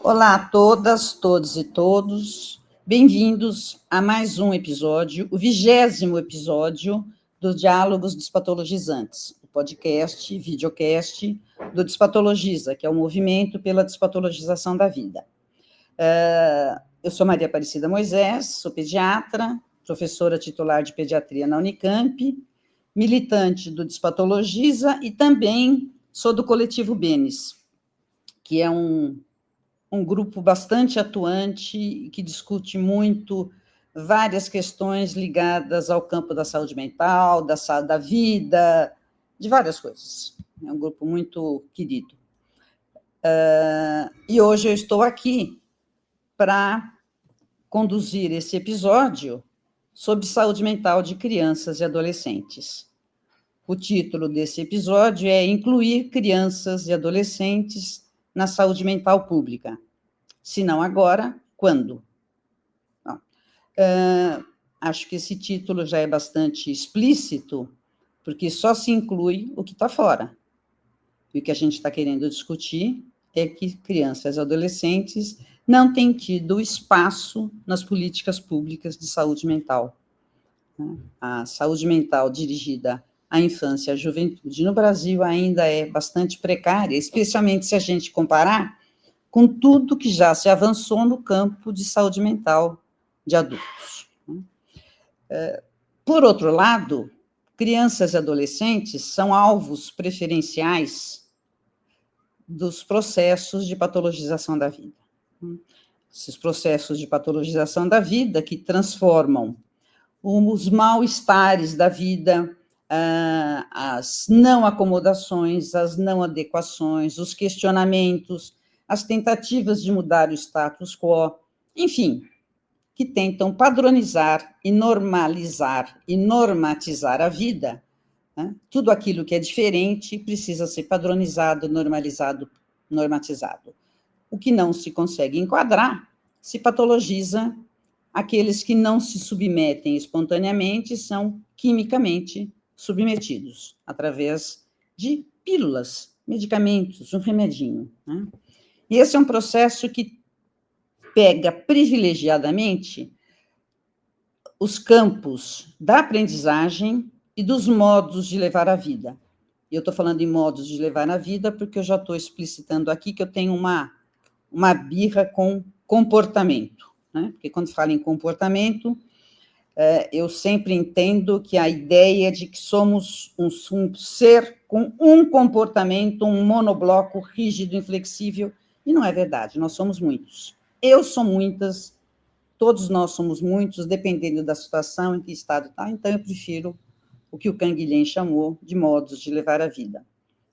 Olá a todas, todos e todos. Bem-vindos a mais um episódio, o 20º episódio do Diálogos Despatologizantes, o podcast, videocast do Despatologiza, que é o movimento pela despatologização da vida. Eu sou Maria Aparecida Moisés, sou pediatra, professora titular de pediatria na Unicamp, militante do Despatologiza e também sou do Coletivo Benes, que é um grupo bastante atuante, que discute muito várias questões ligadas ao campo da saúde mental, da vida, de várias coisas. É um grupo muito querido. E hoje eu estou aqui para conduzir esse episódio sobre saúde mental de crianças e adolescentes. O título desse episódio é Incluir crianças e adolescentes na saúde mental pública. Se não agora, quando? Acho que esse título já é bastante explícito, porque só se inclui o que está fora. E o que a gente está querendo discutir é que crianças e adolescentes não têm tido espaço nas políticas públicas de saúde mental. A saúde mental dirigida à infância e à juventude no Brasil ainda é bastante precária, especialmente se a gente comparar com tudo que já se avançou no campo de saúde mental de adultos. Por outro lado, crianças e adolescentes são alvos preferenciais dos processos de patologização da vida. Esses processos de patologização da vida que transformam os mal-estares da vida, as não acomodações, as não adequações, os questionamentos, as tentativas de mudar o status quo, enfim, que tentam padronizar e normalizar e normatizar a vida. Né? Tudo aquilo que é diferente precisa ser padronizado, normalizado, normatizado. O que não se consegue enquadrar se patologiza aqueles que não se submetem espontaneamente, são quimicamente submetidos, através de pílulas, medicamentos, um remedinho. Né? E esse é um processo que pega privilegiadamente os campos da aprendizagem e dos modos de levar a vida. E eu estou falando em modos de levar a vida porque eu já estou explicitando aqui que eu tenho uma birra com comportamento. Né? Porque quando falo em comportamento, eu sempre entendo que a ideia de que somos um ser com um comportamento, um monobloco rígido, inflexível, e não é verdade, nós somos muitos. Eu sou muitas, todos nós somos muitos, dependendo da situação, em que estado está, então eu prefiro o que o Canguilhem chamou de modos de levar a vida,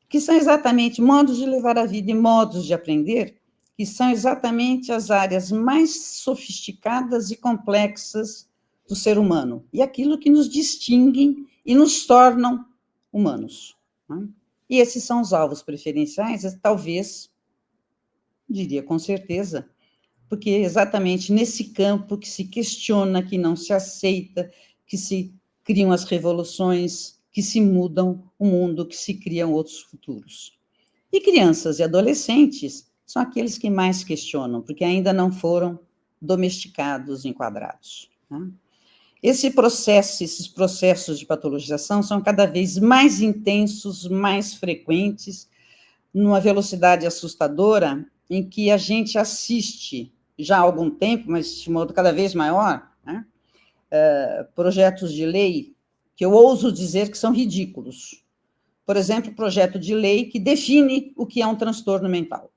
que são exatamente modos de levar a vida e modos de aprender, que são exatamente as áreas mais sofisticadas e complexas do ser humano, e aquilo que nos distinguem e nos tornam humanos. Né? E esses são os alvos preferenciais, talvez, diria com certeza, porque é exatamente nesse campo que se questiona, que não se aceita, que se criam as revoluções, que se mudam o mundo, que se criam outros futuros. E crianças e adolescentes são aqueles que mais questionam, porque ainda não foram domesticados, enquadrados. Né? Esses processos de patologização são cada vez mais intensos, mais frequentes, numa velocidade assustadora, em que a gente assiste já há algum tempo, mas de modo cada vez maior, né? Projetos de lei que eu ouso dizer que são ridículos. Por exemplo, projeto de lei que define o que é um transtorno mental.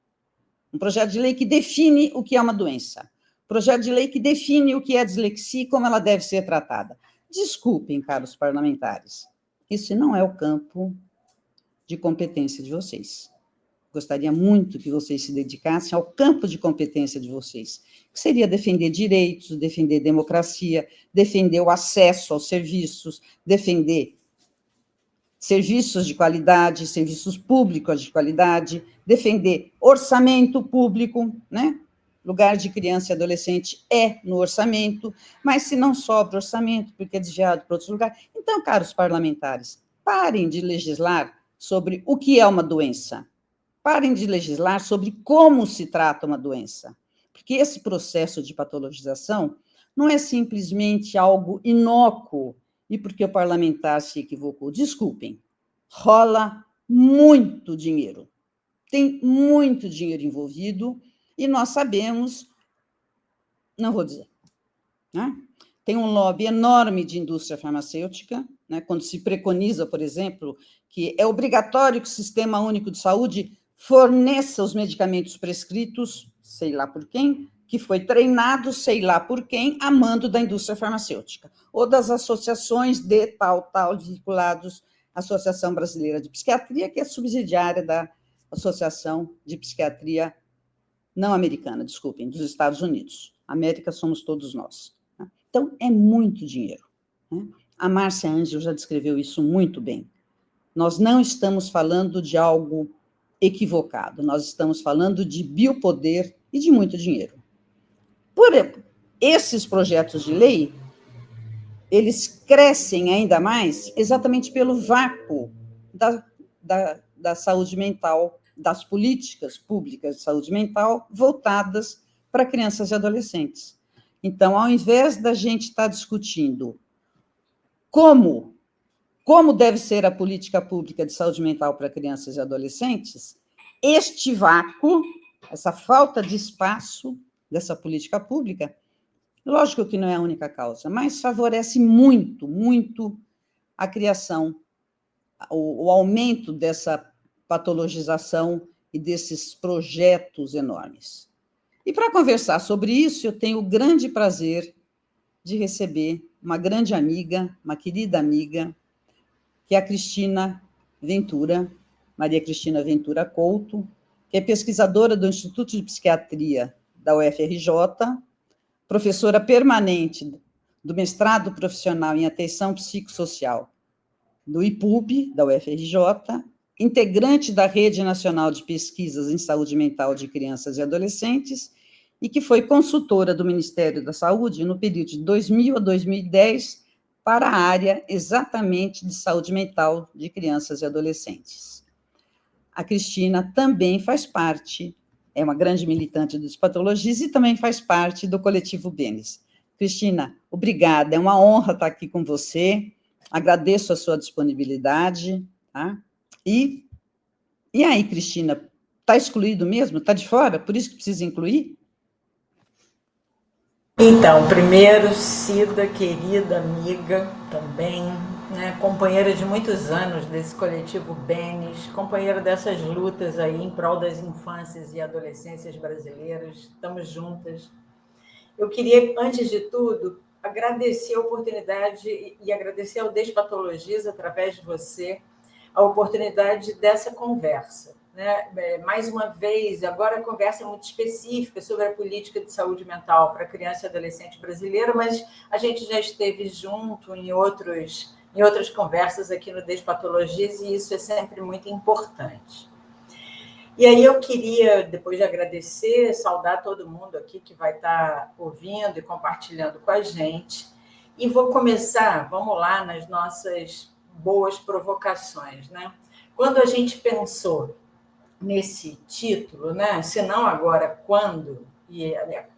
Um projeto de lei que define o que é uma doença. Projeto de lei que define o que é dislexia e como ela deve ser tratada. Desculpem, caros parlamentares, isso não é o campo de competência de vocês. Gostaria muito que vocês se dedicassem ao campo de competência de vocês, que seria defender direitos, defender democracia, defender o acesso aos serviços, defender serviços de qualidade, serviços públicos de qualidade, defender orçamento público, né? Lugar de criança e adolescente é no orçamento, mas se não sobra orçamento, porque é desviado para outros lugares. Então, caros parlamentares, parem de legislar sobre o que é uma doença. Parem de legislar sobre como se trata uma doença, porque esse processo de patologização não é simplesmente algo inócuo e porque o parlamentar se equivocou. Desculpem, rola muito dinheiro. Tem muito dinheiro envolvido e nós sabemos, não vou dizer, né? Tem um lobby enorme de indústria farmacêutica, né? Quando se preconiza, por exemplo, que é obrigatório que o Sistema Único de Saúde forneça os medicamentos prescritos, sei lá por quem, que foi treinado, sei lá por quem, a mando da indústria farmacêutica, ou das associações de tal, vinculados à Associação Brasileira de Psiquiatria, que é subsidiária da Associação de Psiquiatria não americana, desculpem, dos Estados Unidos. América somos todos nós. Então, é muito dinheiro. Né? A Márcia Angel já descreveu isso muito bem. Nós não estamos falando de algo equivocado, nós estamos falando de biopoder e de muito dinheiro. Por esses projetos de lei, eles crescem ainda mais exatamente pelo vácuo da saúde mental, das políticas públicas de saúde mental voltadas para crianças e adolescentes. Então, ao invés da gente estar discutindo como deve ser a política pública de saúde mental para crianças e adolescentes, este vácuo, essa falta de espaço dessa política pública, lógico que não é a única causa, mas favorece muito, muito a criação, o aumento dessa patologização e desses projetos enormes. E para conversar sobre isso, eu tenho o grande prazer de receber uma grande amiga, uma querida amiga, que é a Cristina Ventura, Maria Cristina Ventura Couto, que é pesquisadora do Instituto de Psiquiatria da UFRJ, professora permanente do mestrado profissional em atenção psicossocial do IPUB, da UFRJ, integrante da Rede Nacional de Pesquisas em Saúde Mental de Crianças e Adolescentes, e que foi consultora do Ministério da Saúde no período de 2000 a 2010 para a área exatamente de saúde mental de crianças e adolescentes. A Cristina também faz parte, é uma grande militante dos patologistas e também faz parte do coletivo Benes. Cristina, obrigada, é uma honra estar aqui com você, agradeço a sua disponibilidade, tá? E aí, Cristina, está excluído mesmo? Está de fora? Por isso que precisa incluir? Então, primeiro, Cida, querida amiga também, né, companheira de muitos anos desse coletivo Benes, companheira dessas lutas aí em prol das infâncias e adolescências brasileiras, estamos juntas. Eu queria, antes de tudo, agradecer a oportunidade e agradecer ao Despatologiza, através de você, a oportunidade dessa conversa. Né? Mais uma vez, agora a conversa é muito específica sobre a política de saúde mental para criança e adolescente brasileira, mas a gente já esteve junto em outras conversas aqui no Despatologiza e isso é sempre muito importante. E aí eu queria, depois de agradecer, saudar todo mundo aqui que vai estar ouvindo e compartilhando com a gente, e vou começar, vamos lá, nas nossas boas provocações, né? Quando a gente pensou nesse título, né? Se não agora, quando? E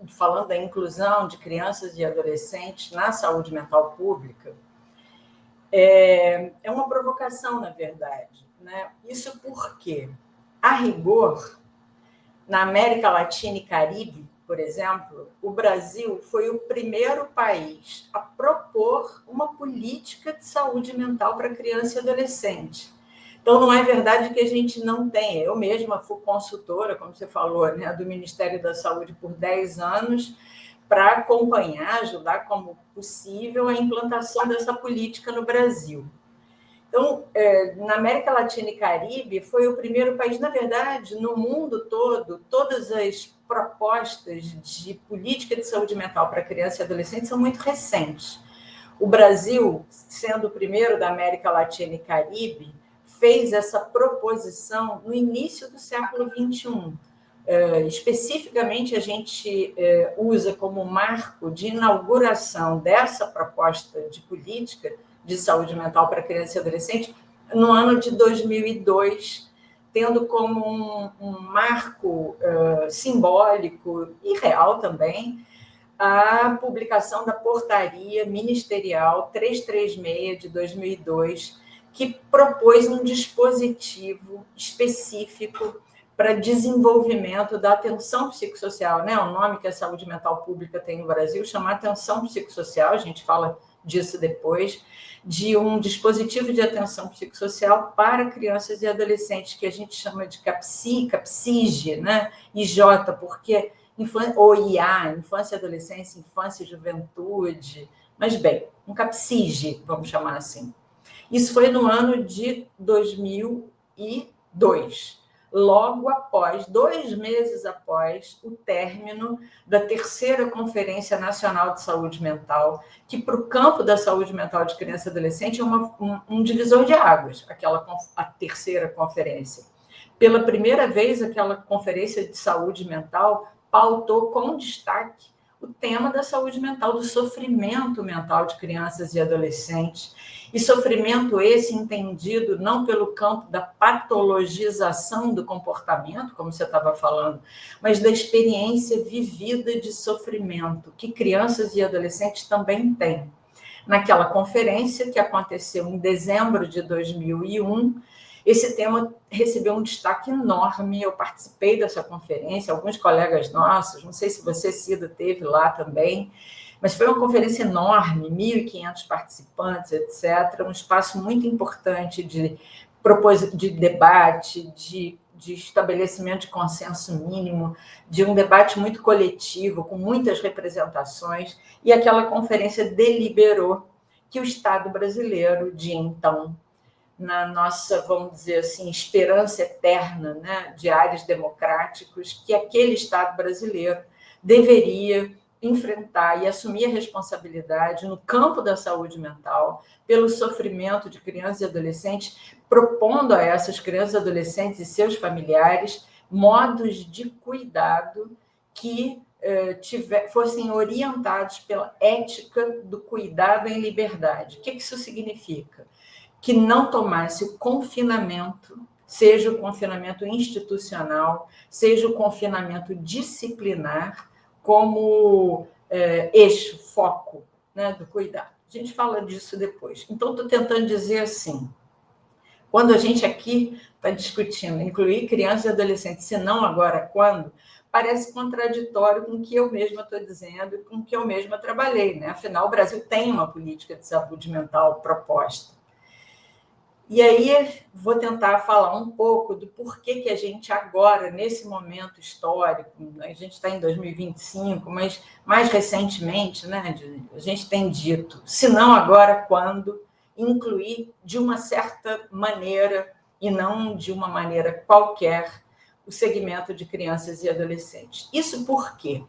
falando da inclusão de crianças e adolescentes na saúde mental pública, é uma provocação, na verdade, né? Isso porque, a rigor, na América Latina e Caribe, por exemplo, o Brasil foi o primeiro país a propor uma política de saúde mental para criança e adolescente. Então, não é verdade que a gente não tenha. Eu mesma fui consultora, como você falou, né, do Ministério da Saúde por 10 anos, para acompanhar, ajudar como possível a implantação dessa política no Brasil. Então, na América Latina e Caribe, foi o primeiro país, na verdade, no mundo todo, todas as propostas de política de saúde mental para criança e adolescente são muito recentes. O Brasil, sendo o primeiro da América Latina e Caribe, fez essa proposição no início do século XXI. Especificamente, a gente usa como marco de inauguração dessa proposta de política de saúde mental para criança e adolescente no ano de 2002, tendo como um marco simbólico e real também a publicação da Portaria Ministerial 336 de 2002, que propôs um dispositivo específico para desenvolvimento da atenção psicossocial, né? O nome que a saúde mental pública tem no Brasil chama atenção psicossocial, a gente fala disso depois, de um dispositivo de atenção psicossocial para crianças e adolescentes, que a gente chama de CAPSI, CAPSIGE, né? IJ, porque ou IA, infância, adolescência, infância e juventude, mas bem, um CAPSIGE, vamos chamar assim. Isso foi no ano de 2002, logo após, 2 meses após o término da terceira Conferência Nacional de Saúde Mental, que para o campo da saúde mental de criança e adolescente é um divisor de águas, a terceira conferência. Pela primeira vez, aquela conferência de saúde mental pautou com destaque o tema da saúde mental, do sofrimento mental de crianças e adolescentes. E sofrimento esse entendido não pelo campo da patologização do comportamento, como você estava falando, mas da experiência vivida de sofrimento, que crianças e adolescentes também têm. Naquela conferência, que aconteceu em dezembro de 2001, esse tema recebeu um destaque enorme. Eu participei dessa conferência, alguns colegas nossos, não sei se você, Cida, teve lá também, mas foi uma conferência enorme, 1.500 participantes, etc., um espaço muito importante de debate, de estabelecimento de consenso mínimo, de um debate muito coletivo, com muitas representações, e aquela conferência deliberou que o Estado brasileiro, de então, na nossa, vamos dizer assim, esperança eterna, né, de ares democráticos, que aquele Estado brasileiro deveria enfrentar e assumir a responsabilidade no campo da saúde mental pelo sofrimento de crianças e adolescentes, propondo a essas crianças e adolescentes e seus familiares modos de cuidado que fossem orientados pela ética do cuidado em liberdade. O que isso significa? Que não tomasse o confinamento, seja o confinamento institucional, seja o confinamento disciplinar, como eixo, foco, né, do cuidado. A gente fala disso depois. Então, estou tentando dizer assim, quando a gente aqui está discutindo incluir crianças e adolescentes, se não agora, quando, parece contraditório com o que eu mesma estou dizendo e com o que eu mesma trabalhei, né? Afinal, o Brasil tem uma política de saúde mental proposta. E aí vou tentar falar um pouco do porquê que a gente agora, nesse momento histórico, a gente está em 2025, mas mais recentemente, né, a gente tem dito, se não agora, quando, incluir de uma certa maneira, e não de uma maneira qualquer, o segmento de crianças e adolescentes. Isso por quê?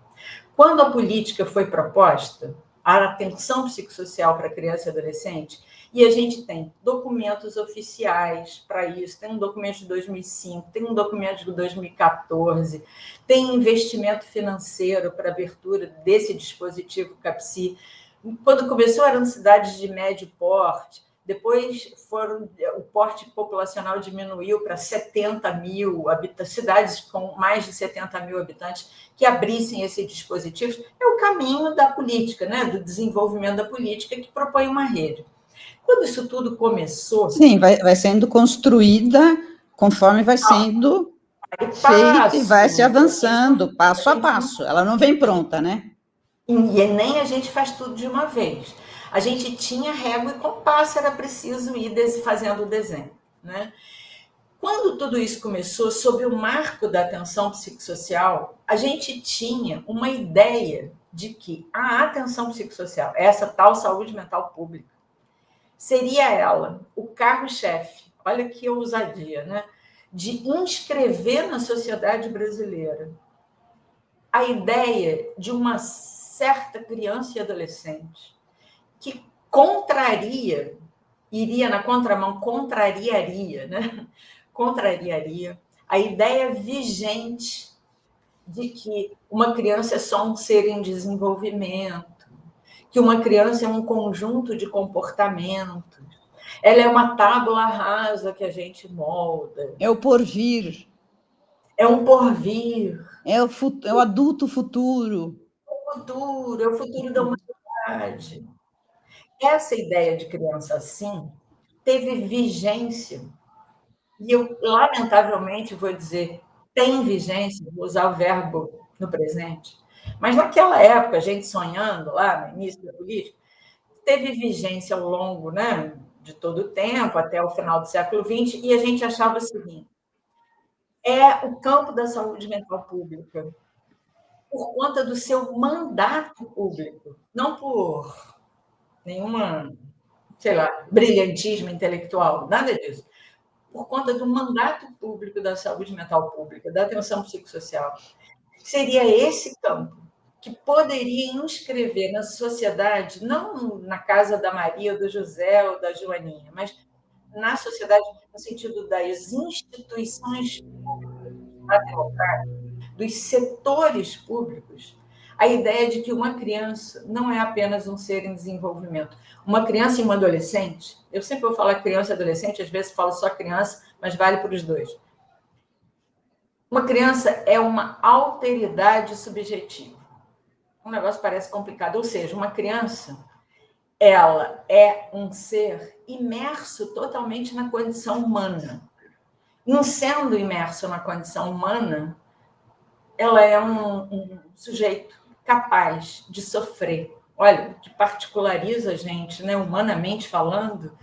Quando a política foi proposta, a atenção psicossocial para criança e adolescente, e a gente tem documentos oficiais para isso, tem um documento de 2005, tem um documento de 2014, tem investimento financeiro para abertura desse dispositivo CAPSI. Quando começou, eram cidades de médio porte, depois o porte populacional diminuiu para 70 mil habitantes, cidades com mais de 70 mil habitantes que abrissem esse dispositivo. É o caminho da política, né? Do desenvolvimento da política, que propõe uma rede. Quando isso tudo começou... Sim, vai sendo construída conforme vai sendo feita e vai se avançando, passo a passo. Ela não vem pronta, né? E nem a gente faz tudo de uma vez. A gente tinha régua e compasso, era preciso ir fazendo o desenho, né? Quando tudo isso começou, sob o marco da atenção psicossocial, a gente tinha uma ideia de que a atenção psicossocial, essa tal saúde mental pública, seria ela, o carro-chefe, olha que ousadia, né? De inscrever na sociedade brasileira a ideia de uma certa criança e adolescente que iria na contramão, contrariaria, né? Contrariaria a ideia vigente de que uma criança é só um ser em desenvolvimento, que uma criança é um conjunto de comportamentos, Ela é uma tábula rasa que a gente molda. É o porvir. É um porvir. É o adulto futuro. É o futuro da humanidade. Essa ideia de criança assim teve vigência, e eu, lamentavelmente, vou dizer, tem vigência, vou usar o verbo no presente, mas naquela época, a gente sonhando lá no início da política, teve vigência ao longo, né, de todo o tempo, até o final do século XX, e a gente achava o seguinte: é o campo da saúde mental pública, por conta do seu mandato público, não por nenhuma, sei lá, brilhantismo intelectual, nada disso. Por conta do mandato público da saúde mental pública, da atenção psicossocial. Seria esse campo que poderia inscrever na sociedade, não na casa da Maria, ou do José ou da Joaninha, mas na sociedade no sentido das instituições públicas, dos setores públicos, a ideia de que uma criança não é apenas um ser em desenvolvimento. Uma criança e uma adolescente, eu sempre vou falar criança e adolescente, às vezes falo só criança, mas vale para os dois. Uma criança é uma alteridade subjetiva. Um negócio parece complicado, ou seja, uma criança, ela é um ser imerso totalmente na condição humana. Não sendo imerso na condição humana, ela é um sujeito capaz de sofrer. Olha, o que particulariza a gente, né, humanamente falando,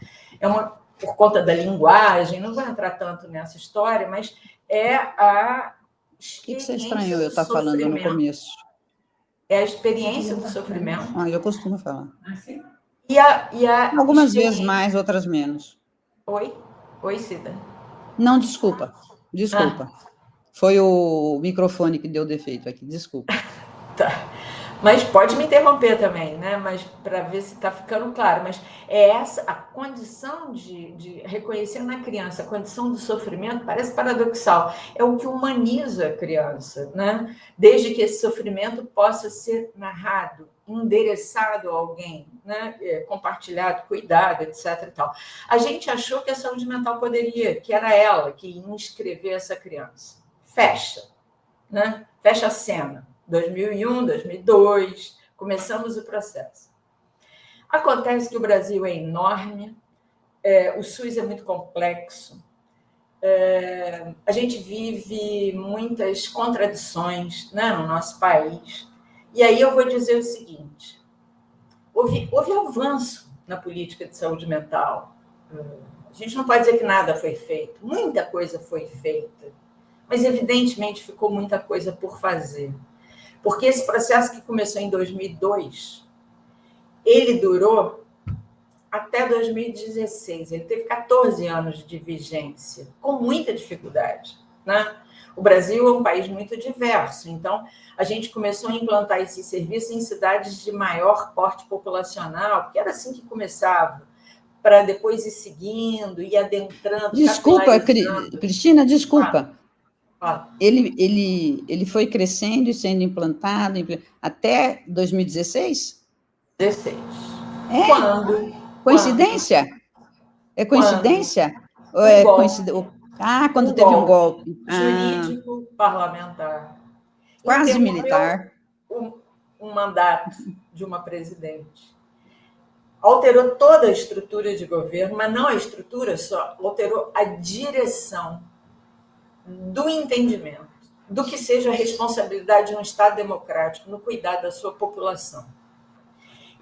por conta da linguagem, não vou entrar tanto nessa história, mas é a O que você estranhou eu estar falando no começo? É a experiência do sofrimento. Eu costumo falar. Assim? Algumas vezes mais, outras menos. Oi, Cida. Não, desculpa. Foi o microfone que deu defeito aqui, desculpa. Tá. Mas pode me interromper também, né? Mas para ver se está ficando claro. Mas é essa a condição de reconhecer na criança a condição do sofrimento, parece paradoxal. É o que humaniza a criança, né? Desde que esse sofrimento possa ser narrado, endereçado a alguém, né? Compartilhado, cuidado, etc. E tal. A gente achou que a saúde mental poderia, que era ela que ia inscrever essa criança. Fecha, né? Fecha a cena. 2001, 2002, começamos o processo. Acontece que o Brasil é enorme, o SUS é muito complexo, a gente vive muitas contradições, né, no nosso país. E aí eu vou dizer o seguinte: houve avanço na política de saúde mental. A gente não pode dizer que nada foi feito, muita coisa foi feita, mas evidentemente ficou muita coisa por fazer. Porque esse processo que começou em 2002, ele durou até 2016. Ele teve 14 anos de vigência, com muita dificuldade, né? O Brasil é um país muito diverso, então a gente começou a implantar esses serviços em cidades de maior porte populacional, porque era assim que começava, para depois ir seguindo, ir adentrando. Desculpa, Cristina, desculpa. Ele foi crescendo e sendo implantado até 2016? 16. É? Coincidência? É coincidência? Ou é coincidência? Quando teve um golpe. Jurídico, parlamentar. Quase militar. Um mandato de uma presidente. Alterou toda a estrutura de governo, mas não a estrutura só, alterou a direção do entendimento do que seja a responsabilidade de um Estado democrático no cuidado da sua população.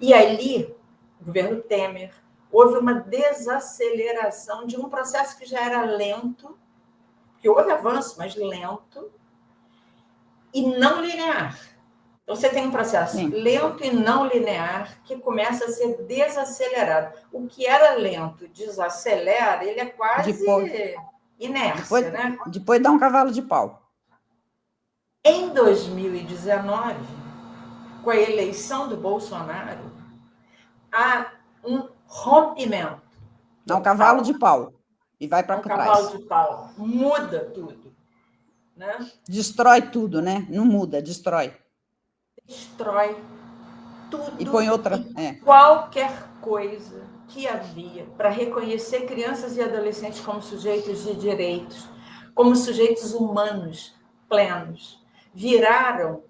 E ali, o governo Temer, houve uma desaceleração de um processo que já era lento, que houve avanço, mas lento, e não linear. Então, você tem um processo lento e não linear que começa a ser desacelerado. O que era lento desacelera, ele é quase inércia, né? Depois dá um cavalo de pau. Em 2019, com a eleição do Bolsonaro, há um rompimento. Dá um cavalo de pau e vai para trás. Um cavalo de pau. Muda tudo. Né? Destrói tudo, né? Não muda, destrói. Destrói tudo. E põe outra. Qualquer coisa que havia para reconhecer crianças e adolescentes como sujeitos de direitos, como sujeitos humanos plenos, viraram,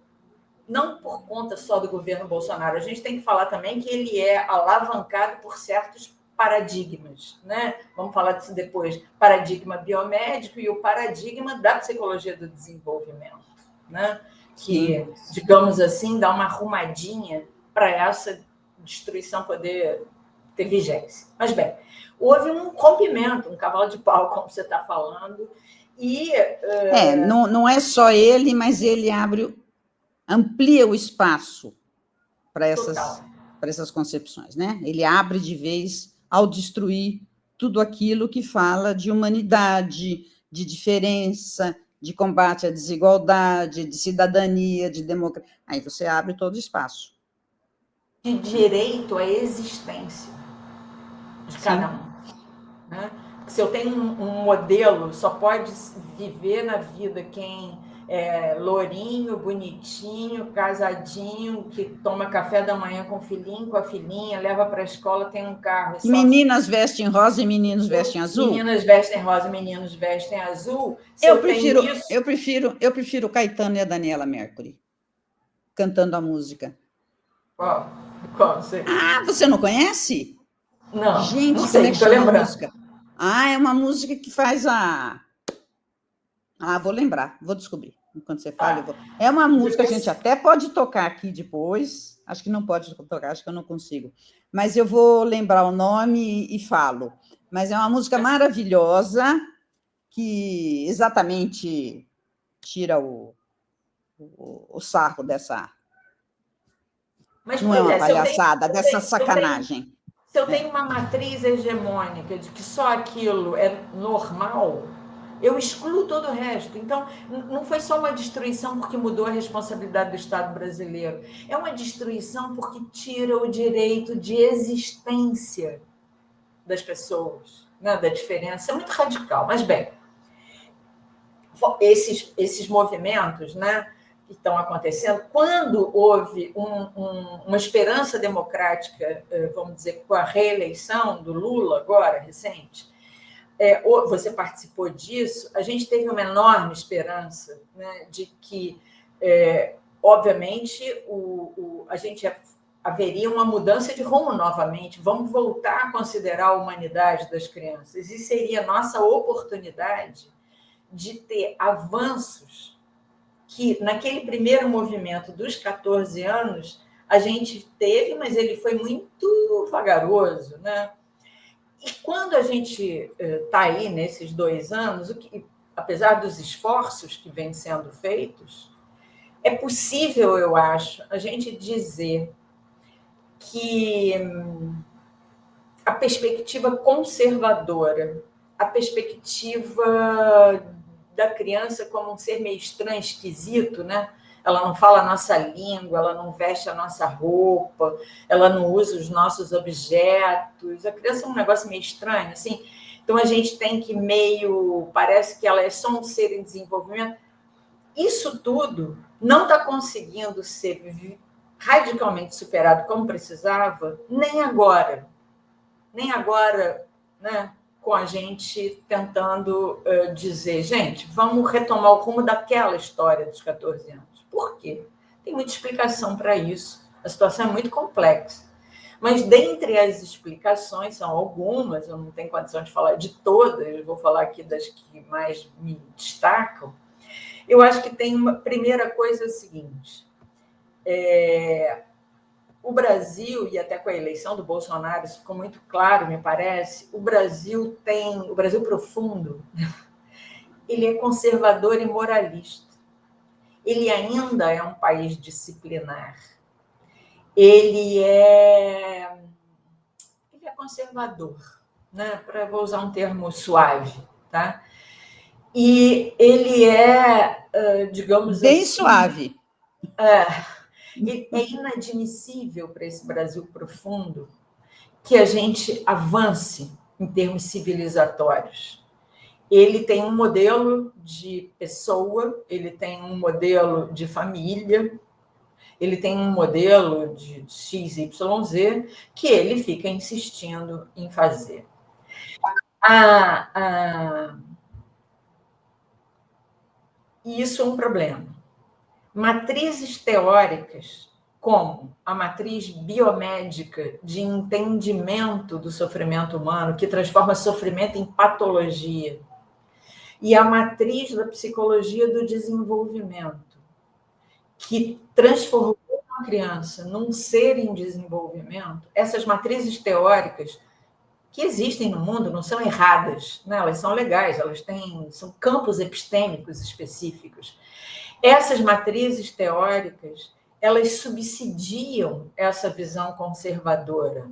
não por conta só do governo Bolsonaro, a gente tem que falar também que ele é alavancado por certos paradigmas, né? Vamos falar disso depois, paradigma biomédico e o paradigma da psicologia do desenvolvimento, né? Que, digamos assim, dá uma arrumadinha para essa destruição poder ter vigência. Mas, bem, houve um rompimento, um cavalo de pau, como você está falando, e... não é só ele, mas ele amplia o espaço para essas concepções, né? Ele abre de vez ao destruir tudo aquilo que fala de humanidade, de diferença, de combate à desigualdade, de cidadania, de democracia. Aí você abre todo o espaço. De direito à existência de cada um. Né? Se eu tenho um modelo, só pode viver na vida quem é lourinho, bonitinho, casadinho, que toma café da manhã com o filhinho, com a filhinha, leva para a escola, tem um carro. Meninas vestem rosa e meninos vestem azul? Meninas vestem rosa e meninos vestem azul. Eu prefiro Caetano e a Daniela Mercury cantando a música. Qual? Você? Você não conhece? Não. Gente, não sei, como é que chama a música? É uma música que faz vou lembrar, vou descobrir. Enquanto você fala, É uma música, a gente até pode tocar aqui depois. Acho que não pode tocar, acho que eu não consigo. Mas eu vou lembrar o nome e falo. Mas é uma música maravilhosa que exatamente tira o sarro dessa... Mas, não é uma palhaçada, dessa sacanagem. Se eu tenho uma matriz hegemônica de que só aquilo é normal, eu excluo todo o resto. Então, não foi só uma destruição porque mudou a responsabilidade do Estado brasileiro. É uma destruição porque tira o direito de existência das pessoas, né? Da diferença. É muito radical. Mas, bem, esses movimentos, né, que estão acontecendo, quando houve uma esperança democrática, vamos dizer, com a reeleição do Lula, agora, recente, você participou disso, a gente teve uma enorme esperança, né, de que, obviamente, a gente haveria uma mudança de rumo novamente, vamos voltar a considerar a humanidade das crianças, e seria a nossa oportunidade de ter avanços que, naquele primeiro movimento dos 14 anos, a gente teve, mas ele foi muito vagaroso, né? E quando a gente está aí nesses 2 anos, apesar dos esforços que vêm sendo feitos, é possível, eu acho, a gente dizer que a perspectiva conservadora, a perspectiva da criança como um ser meio estranho, esquisito, né? Ela não fala a nossa língua, ela não veste a nossa roupa, ela não usa os nossos objetos. A criança é um negócio meio estranho, assim. Então, a gente tem que parece que ela é só um ser em desenvolvimento. Isso tudo não está conseguindo ser radicalmente superado como precisava, nem agora. Nem agora, né? Com a gente tentando dizer, gente, vamos retomar o rumo daquela história dos 14 anos. Por quê? Tem muita explicação para isso. A situação é muito complexa. Mas, dentre as explicações, são algumas, eu não tenho condição de falar de todas, eu vou falar aqui das que mais me destacam. Eu acho que tem uma primeira coisa seguinte. O Brasil, e até com a eleição do Bolsonaro, isso ficou muito claro, me parece, o Brasil profundo, ele é conservador e moralista. Ele ainda é um país disciplinar. Ele é conservador, né? Vou usar um termo suave, tá? E ele digamos bem assim... suave. É inadmissível para esse Brasil profundo que a gente avance em termos civilizatórios. Ele tem um modelo de pessoa, ele tem um modelo de família, ele tem um modelo de XYZ que ele fica insistindo em fazer. E isso é um problema. Matrizes teóricas, como a matriz biomédica de entendimento do sofrimento humano, que transforma sofrimento em patologia, e a matriz da psicologia do desenvolvimento, que transformou a criança num ser em desenvolvimento, essas matrizes teóricas que existem no mundo não são erradas, né? Elas são legais, são campos epistêmicos específicos. Essas matrizes teóricas, elas subsidiam essa visão conservadora,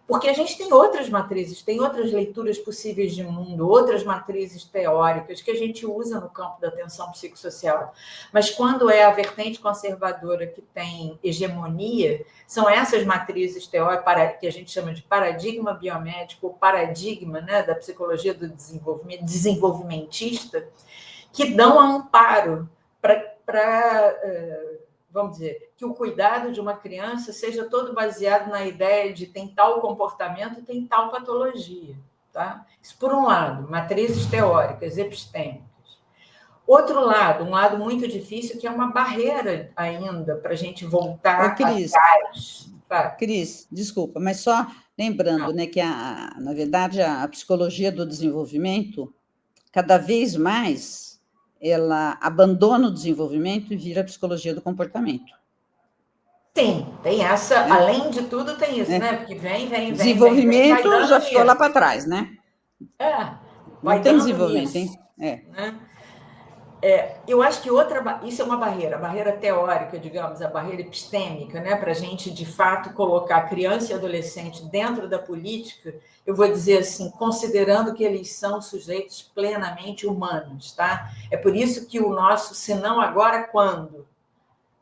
porque a gente tem outras matrizes, tem outras leituras possíveis de mundo, outras matrizes teóricas que a gente usa no campo da atenção psicossocial. Mas quando é a vertente conservadora que tem hegemonia, são essas matrizes teóricas que a gente chama de paradigma biomédico, ou paradigma, né, da psicologia do desenvolvimento, desenvolvimentista, que dão amparo para vamos dizer, que o cuidado de uma criança seja todo baseado na ideia de tem tal comportamento, tem tal patologia. Tá? Isso por um lado, matrizes teóricas, epistêmicas. Outro lado, um lado muito difícil, que é uma barreira ainda para a gente voltar atrás. Tá? Cris, desculpa, mas só lembrando, né, que, na verdade, a psicologia do desenvolvimento, cada vez mais, ela abandona o desenvolvimento e vira a psicologia do comportamento. Sim, tem essa, além de tudo, tem isso, né? Porque vem. Desenvolvimento já ficou lá para trás, né? Não tem desenvolvimento, hein? Né? Eu acho que isso é uma barreira, a barreira teórica, digamos, a barreira epistêmica, né? Para a gente, de fato, colocar criança e adolescente dentro da política, eu vou dizer assim, considerando que eles são sujeitos plenamente humanos, tá? É por isso que o nosso, se não agora, quando?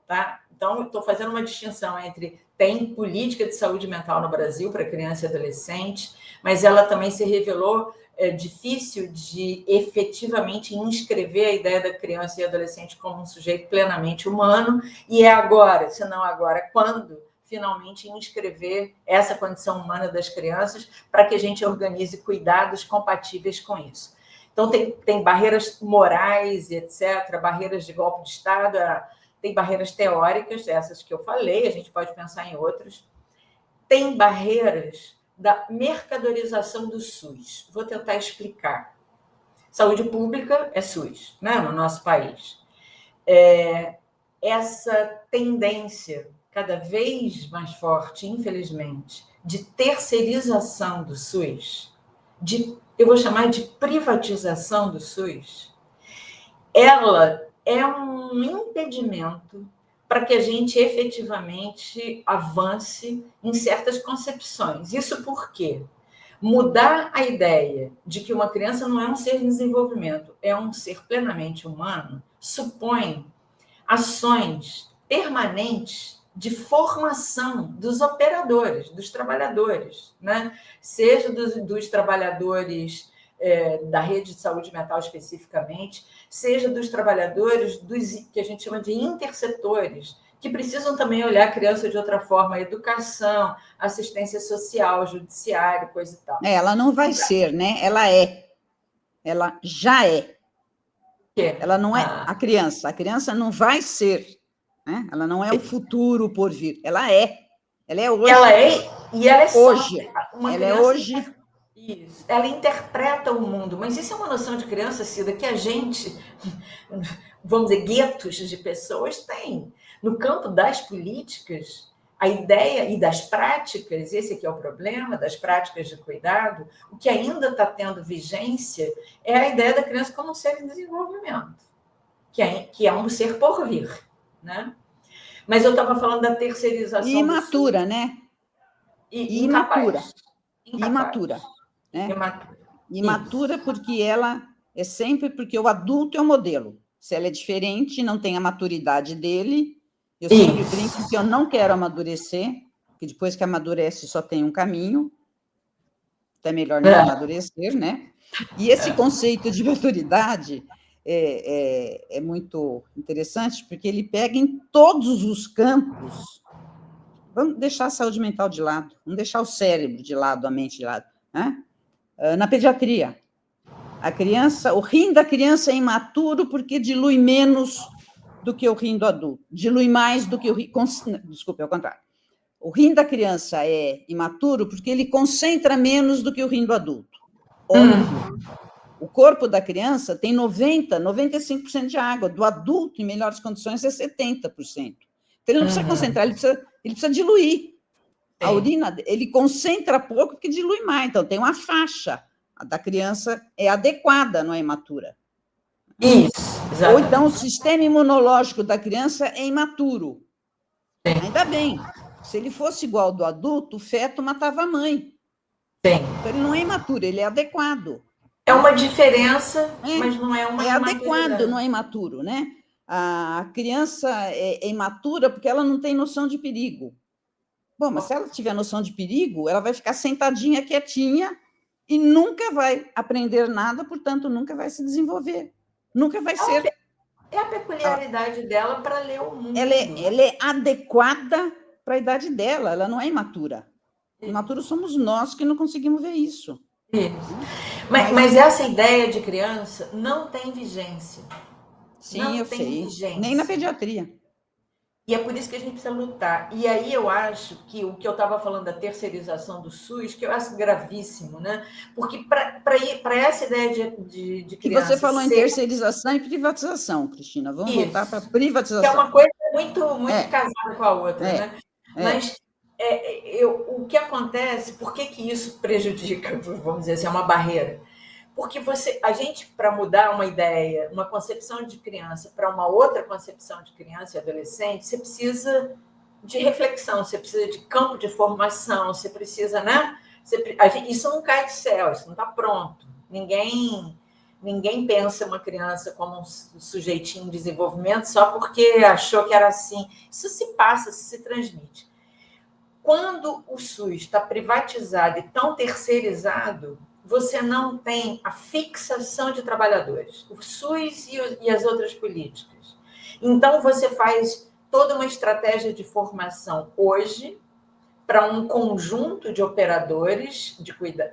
Tá? Então, estou fazendo uma distinção entre tem política de saúde mental no Brasil para criança e adolescente, mas ela também se revelou difícil de efetivamente inscrever a ideia da criança e adolescente como um sujeito plenamente humano, e é agora, se não agora, quando finalmente inscrever essa condição humana das crianças para que a gente organize cuidados compatíveis com isso. Então, tem barreiras morais, etc., barreiras de golpe de Estado, tem barreiras teóricas, essas que eu falei, a gente pode pensar em outras. Tem barreiras da mercadorização do SUS. Vou tentar explicar. Saúde pública é SUS, né, no nosso país. Essa tendência cada vez mais forte, infelizmente, de terceirização do SUS, eu vou chamar de privatização do SUS, ela é um impedimento para que a gente efetivamente avance em certas concepções. Isso porque mudar a ideia de que uma criança não é um ser em desenvolvimento, é um ser plenamente humano, supõe ações permanentes de formação dos operadores, dos trabalhadores, né? Seja dos trabalhadores da rede de saúde mental especificamente, seja dos trabalhadores que a gente chama de intersetores, que precisam também olhar a criança de outra forma, educação, assistência social, judiciário, coisa e tal. Ela não vai ser, né? Ela é. Ela já é. Ela não é a criança não vai ser, né? Ela não é o futuro por vir, ela é. Ela é hoje. E ela é hoje. Ela é hoje. Isso. Ela interpreta o mundo, mas isso é uma noção de criança, Cida, que a gente, vamos dizer, guetos de pessoas tem. No campo das políticas, a ideia e das práticas, esse aqui é o problema, das práticas de cuidado, o que ainda está tendo vigência é a ideia da criança como um ser em desenvolvimento, que é um ser por vir, né? Mas eu estava falando da terceirização. Imatura, né? Imatura. Imatura. Né? Imatura porque ela é sempre porque o adulto é o modelo. Se ela é diferente, não tem a maturidade dele, eu sempre brinco que eu não quero amadurecer, que depois que amadurece só tem um caminho, até melhor não amadurecer, né? E esse conceito de maturidade é muito interessante, porque ele pega em todos os campos. Vamos deixar a saúde mental de lado, vamos deixar o cérebro de lado, a mente de lado, né? Na pediatria, o rim da criança é imaturo porque dilui menos do que o rim do adulto, dilui mais do que o rim... Desculpe, é o contrário. O rim da criança é imaturo porque ele concentra menos do que o rim do adulto. Óbvio. O corpo da criança tem 95% de água, do adulto, em melhores condições, é 70%. Então, ele não precisa concentrar, ele precisa diluir. A urina, ele concentra pouco porque dilui mais. Então, tem uma faixa. A da criança é adequada, não é imatura. Isso, exatamente. Ou então, o sistema imunológico da criança é imaturo. Sim. Ainda bem. Se ele fosse igual ao do adulto, o feto matava a mãe. Sim. Então, ele não é imaturo, ele é adequado. É uma diferença, mas não é uma adequado, não é imaturo, né? A criança é imatura porque ela não tem noção de perigo. Bom, mas se ela tiver noção de perigo, ela vai ficar sentadinha, quietinha, e nunca vai aprender nada, portanto, nunca vai se desenvolver. Nunca vai ser. É a peculiaridade dela para ler o mundo. Ela é adequada para a idade dela, ela não é imatura. Imaturo somos nós que não conseguimos ver isso. Mas essa ideia de criança não tem vigência. Sim, não eu sei. Vigência. Nem na pediatria. E é por isso que a gente precisa lutar. E aí eu acho que o que eu estava falando da terceirização do SUS, que eu acho gravíssimo, né? Porque para essa ideia de criança... Que você falou em terceirização e privatização, Cristina. Vamos voltar para a privatização. Que é uma coisa muito casada com a outra, né? Mas o que acontece, por que isso prejudica, vamos dizer assim, é uma barreira? Porque a gente, para mudar uma ideia, uma concepção de criança para uma outra concepção de criança e adolescente, você precisa de reflexão, você precisa de campo de formação, você precisa, né? Isso não cai do céu, isso não está pronto. Ninguém pensa uma criança como um sujeitinho em desenvolvimento só porque achou que era assim. Isso se passa, se transmite. Quando o SUS está privatizado e tão terceirizado, você não tem a fixação de trabalhadores, o SUS e as outras políticas. Então, você faz toda uma estratégia de formação hoje para um conjunto de operadores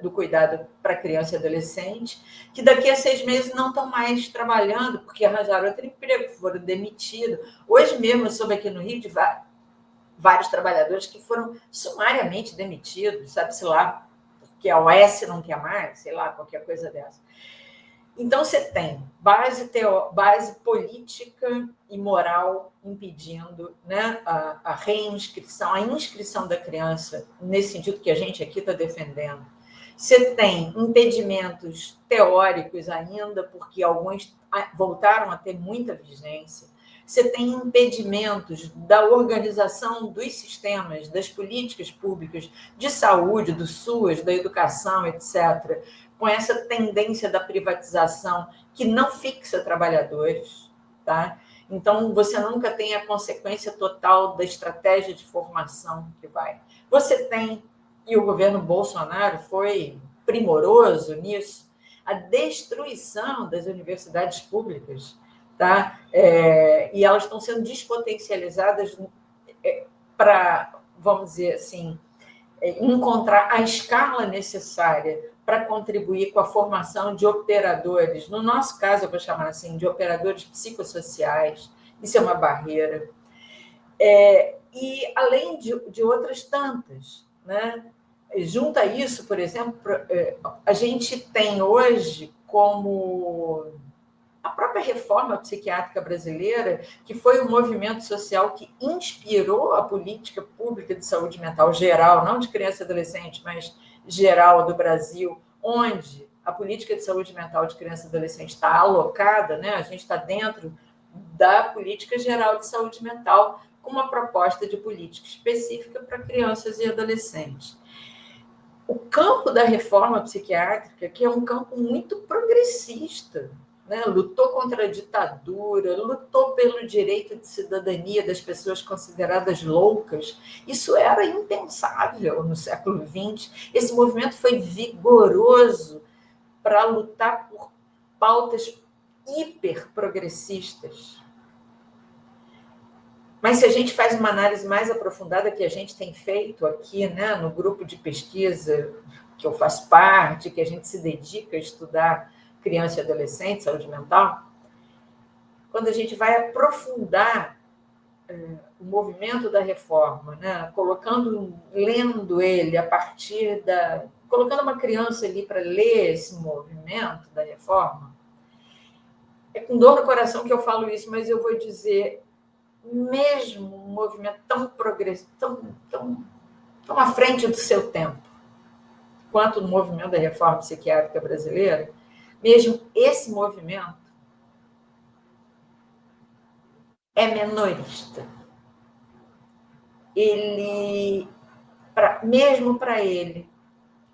do cuidado para criança e adolescente, que daqui a 6 meses não estão mais trabalhando, porque arranjaram outro emprego, foram demitidos. Hoje mesmo, eu soube aqui no Rio de vários trabalhadores que foram sumariamente demitidos, sabe-se lá, que a OS não quer mais, sei lá, qualquer coisa dessa. Então, você tem base política e moral impedindo, né, a reinscrição, a inscrição da criança, nesse sentido que a gente aqui está defendendo. Você tem impedimentos teóricos ainda, porque alguns voltaram a ter muita vigência. Você tem impedimentos da organização dos sistemas, das políticas públicas de saúde, do SUS, da educação, etc., com essa tendência da privatização que não fixa trabalhadores, tá? Então, você nunca tem a consequência total da estratégia de formação que vai. Você tem, e o governo Bolsonaro foi primoroso nisso, a destruição das universidades públicas, tá? E elas estão sendo despotencializadas para, vamos dizer assim, encontrar a escala necessária para contribuir com a formação de operadores. No nosso caso, eu vou chamar assim, de operadores psicossociais. Isso é uma barreira. E além de outras tantas, né? Junto a isso, por exemplo, a gente tem hoje como a própria reforma psiquiátrica brasileira, que foi um movimento social que inspirou a política pública de saúde mental geral, não de criança e adolescente, mas geral do Brasil, onde a política de saúde mental de criança e adolescente está alocada, né? A gente está dentro da política geral de saúde mental, com uma proposta de política específica para crianças e adolescentes. O campo da reforma psiquiátrica, que é um campo muito progressista, né? Lutou contra a ditadura, lutou pelo direito de cidadania das pessoas consideradas loucas. Isso era impensável no século XX. Esse movimento foi vigoroso para lutar por pautas hiper progressistas. Mas se a gente faz uma análise mais aprofundada que a gente tem feito aqui, né, no grupo de pesquisa que eu faço parte, que a gente se dedica a estudar criança e adolescente, saúde mental, quando a gente vai aprofundar o movimento da reforma, né, lendo ele a partir colocando uma criança ali para ler esse movimento da reforma, é com dor no coração que eu falo isso, mas eu vou dizer, mesmo um movimento tão progressivo, tão à frente do seu tempo, quanto no movimento da reforma psiquiátrica brasileira, mesmo esse movimento é menorista. Ele, mesmo para ele,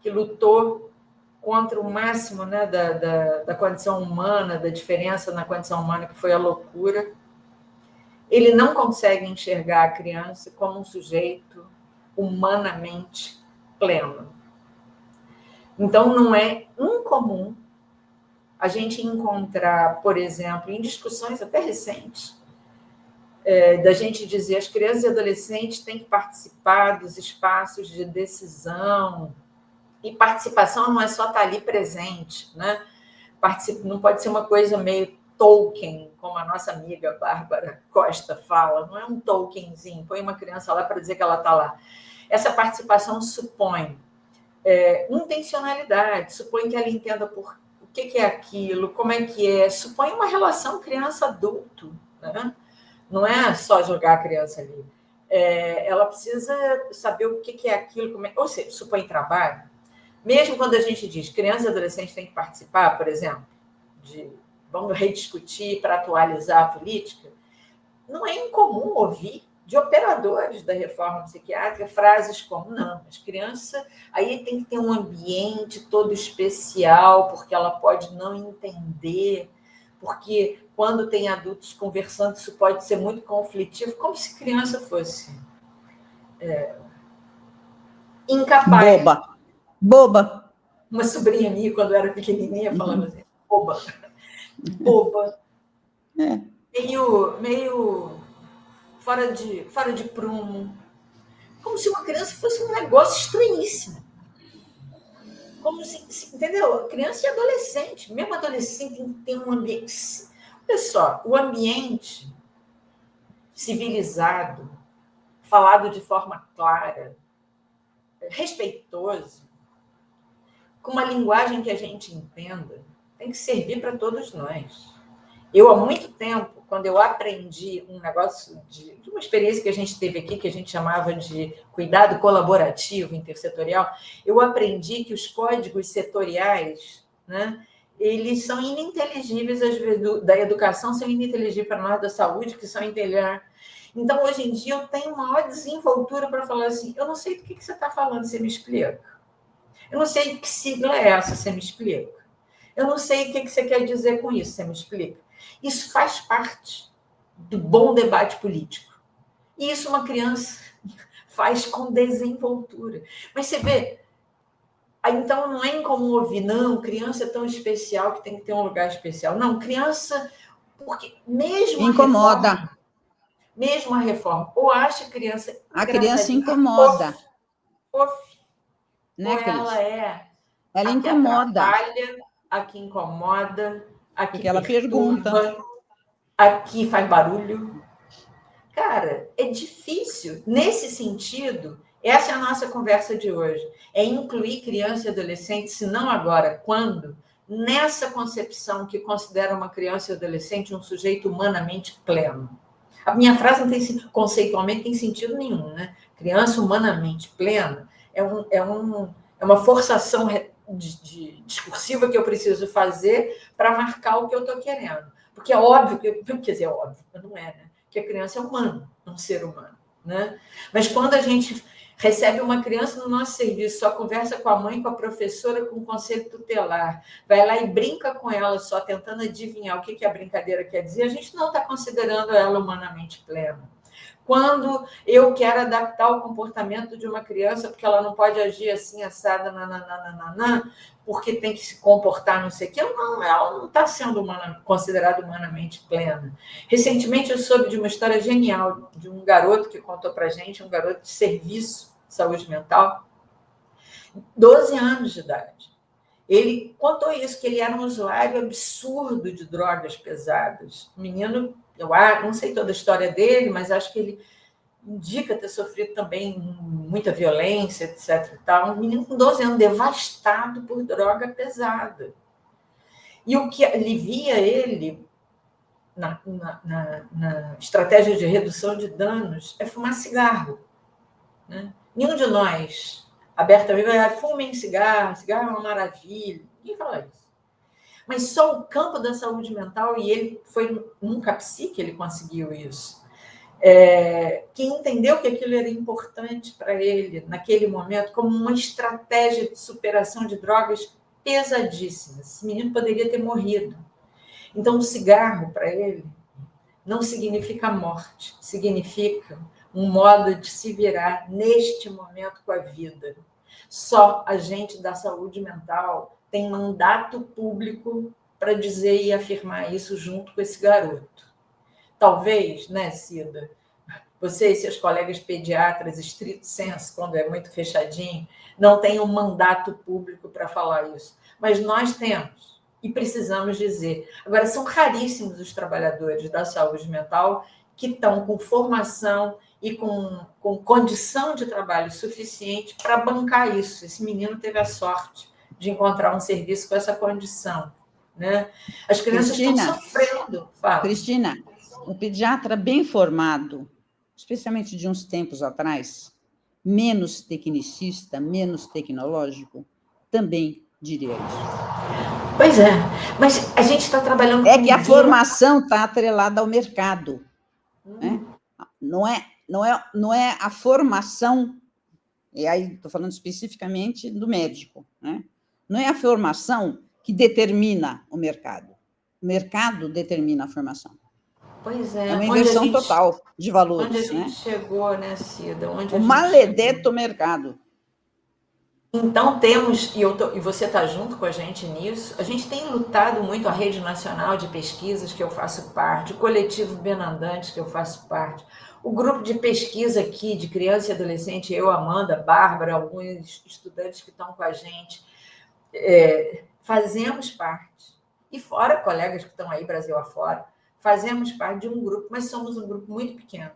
que lutou contra o máximo, né, da condição humana, da diferença na condição humana, que foi a loucura, ele não consegue enxergar a criança como um sujeito humanamente pleno. Então, não é incomum a gente encontrar, por exemplo, em discussões até recentes, da gente dizer as crianças e adolescentes têm que participar dos espaços de decisão, e participação não é só estar ali presente, né? Não pode ser uma coisa meio Tolkien, como a nossa amiga Bárbara Costa fala, não é um Tolkienzinho, põe uma criança lá para dizer que ela está lá. Essa participação supõe intencionalidade, supõe que ela entenda o que é aquilo, como é que é, supõe uma relação criança-adulto, né? Não é só jogar a criança ali. Ela precisa saber o que é aquilo, ou seja, supõe trabalho. Mesmo quando a gente diz crianças e adolescentes têm que participar, por exemplo, vamos rediscutir para atualizar a política, não é incomum ouvir de operadores da reforma psiquiátrica frases como, não, as crianças aí tem que ter um ambiente todo especial, porque ela pode não entender, porque quando tem adultos conversando, isso pode ser muito conflitivo, como se criança fosse incapaz. Boba. Uma sobrinha minha, quando era pequenininha, falava assim, boba. Meio fora de prumo. Como se uma criança fosse um negócio estranhíssimo. Como se entendeu? Criança e adolescente. Mesmo adolescente tem um ambiente... Olha só, o ambiente civilizado, falado de forma clara, respeitoso, com uma linguagem que a gente entenda, tem que servir para todos nós. Eu, há muito tempo, quando eu aprendi um negócio de uma experiência que a gente teve aqui, que a gente chamava de cuidado colaborativo intersetorial, eu aprendi que os códigos setoriais, né, eles são ininteligíveis, às vezes, da educação, são ininteligíveis para nós da saúde, que são inteligentes. Então, hoje em dia, eu tenho maior desenvoltura para falar assim, eu não sei do que você está falando, você me explica. Eu não sei que sigla é essa, você me explica. Eu não sei o que você quer dizer com isso, você me explica. Isso faz parte do bom debate político. E isso uma criança faz com desenvoltura. Mas você vê, então não é incomum ouvir, não, criança é tão especial que tem que ter um lugar especial. Não, criança, porque mesmo incomoda. Mesmo a reforma, ou acha criança... A criança incomoda. Né, ou ela ela incomoda. A que incomoda, a que porque ela pergunta, a que faz barulho. Cara, é difícil. Nesse sentido, essa é a nossa conversa de hoje. É incluir criança e adolescente, se não agora, quando? Nessa concepção que considera uma criança e adolescente um sujeito humanamente pleno. A minha frase não tem, conceitualmente tem sentido nenhum, né? Criança humanamente plena é uma forçação discursiva que eu preciso fazer para marcar o que eu estou querendo. Porque é óbvio, quer dizer, é óbvio, mas não é, né? Que a criança é humana, um ser humano, né? Mas quando a gente recebe uma criança no nosso serviço, só conversa com a mãe, com a professora, com o conselho tutelar, vai lá e brinca com ela só, tentando adivinhar o que a brincadeira quer dizer, a gente não está considerando ela humanamente plena. Quando eu quero adaptar o comportamento de uma criança, porque ela não pode agir assim, assada, nananana, porque tem que se comportar não sei o quê, não, ela não está sendo considerada humanamente plena. Recentemente eu soube de uma história genial de um garoto que contou para a gente, um garoto de serviço de saúde mental, 12 anos de idade. Ele contou isso, que ele era um usuário absurdo de drogas pesadas. O menino, eu não sei toda a história dele, mas acho que ele indica ter sofrido também muita violência, etc. Um menino com 12 anos, devastado por droga pesada. E o que alivia ele na estratégia de redução de danos é fumar cigarro. Né? Nenhum de nós, abertamente, fumem cigarro, cigarro é uma maravilha. Ninguém fala isso. Mas só o campo da saúde mental, e ele foi num CAPSI que ele conseguiu isso, que entendeu que aquilo era importante para ele, naquele momento, como uma estratégia de superação de drogas pesadíssimas. Esse menino poderia ter morrido. Então, o cigarro, para ele, não significa morte, significa um modo de se virar neste momento com a vida. Só a gente da saúde mental tem mandato público para dizer e afirmar isso junto com esse garoto. Talvez, né, Cida, você e seus colegas pediatras, estrito senso, quando é muito fechadinho, não tenham mandato público para falar isso. Mas nós temos. E precisamos dizer. Agora, são raríssimos os trabalhadores da saúde mental que estão com formação e com condição de trabalho suficiente para bancar isso. Esse menino teve a sorte de encontrar um serviço com essa condição. Né? As crianças estão sofrendo. Fala. Cristina, o pediatra bem formado, especialmente de uns tempos atrás, menos tecnicista, menos tecnológico, também diria isso. Pois é, mas a gente está trabalhando... É que a formação está atrelada ao mercado. Né? Não é a formação, e aí estou falando especificamente do médico, né? Não é a formação que determina o mercado. O mercado determina a formação. Pois é. É uma inversão total de valores. Onde a gente chegou, né, Cida? O maledeto mercado. Então, temos, e você está junto com a gente nisso, a gente tem lutado muito, a Rede Nacional de Pesquisas, que eu faço parte, o Coletivo Benandantes, que eu faço parte, o grupo de pesquisa aqui de criança e adolescente, eu, Amanda, Bárbara, alguns estudantes que estão com a gente, fazemos parte, e fora colegas que estão aí Brasil afora, fazemos parte de um grupo, mas somos um grupo muito pequeno,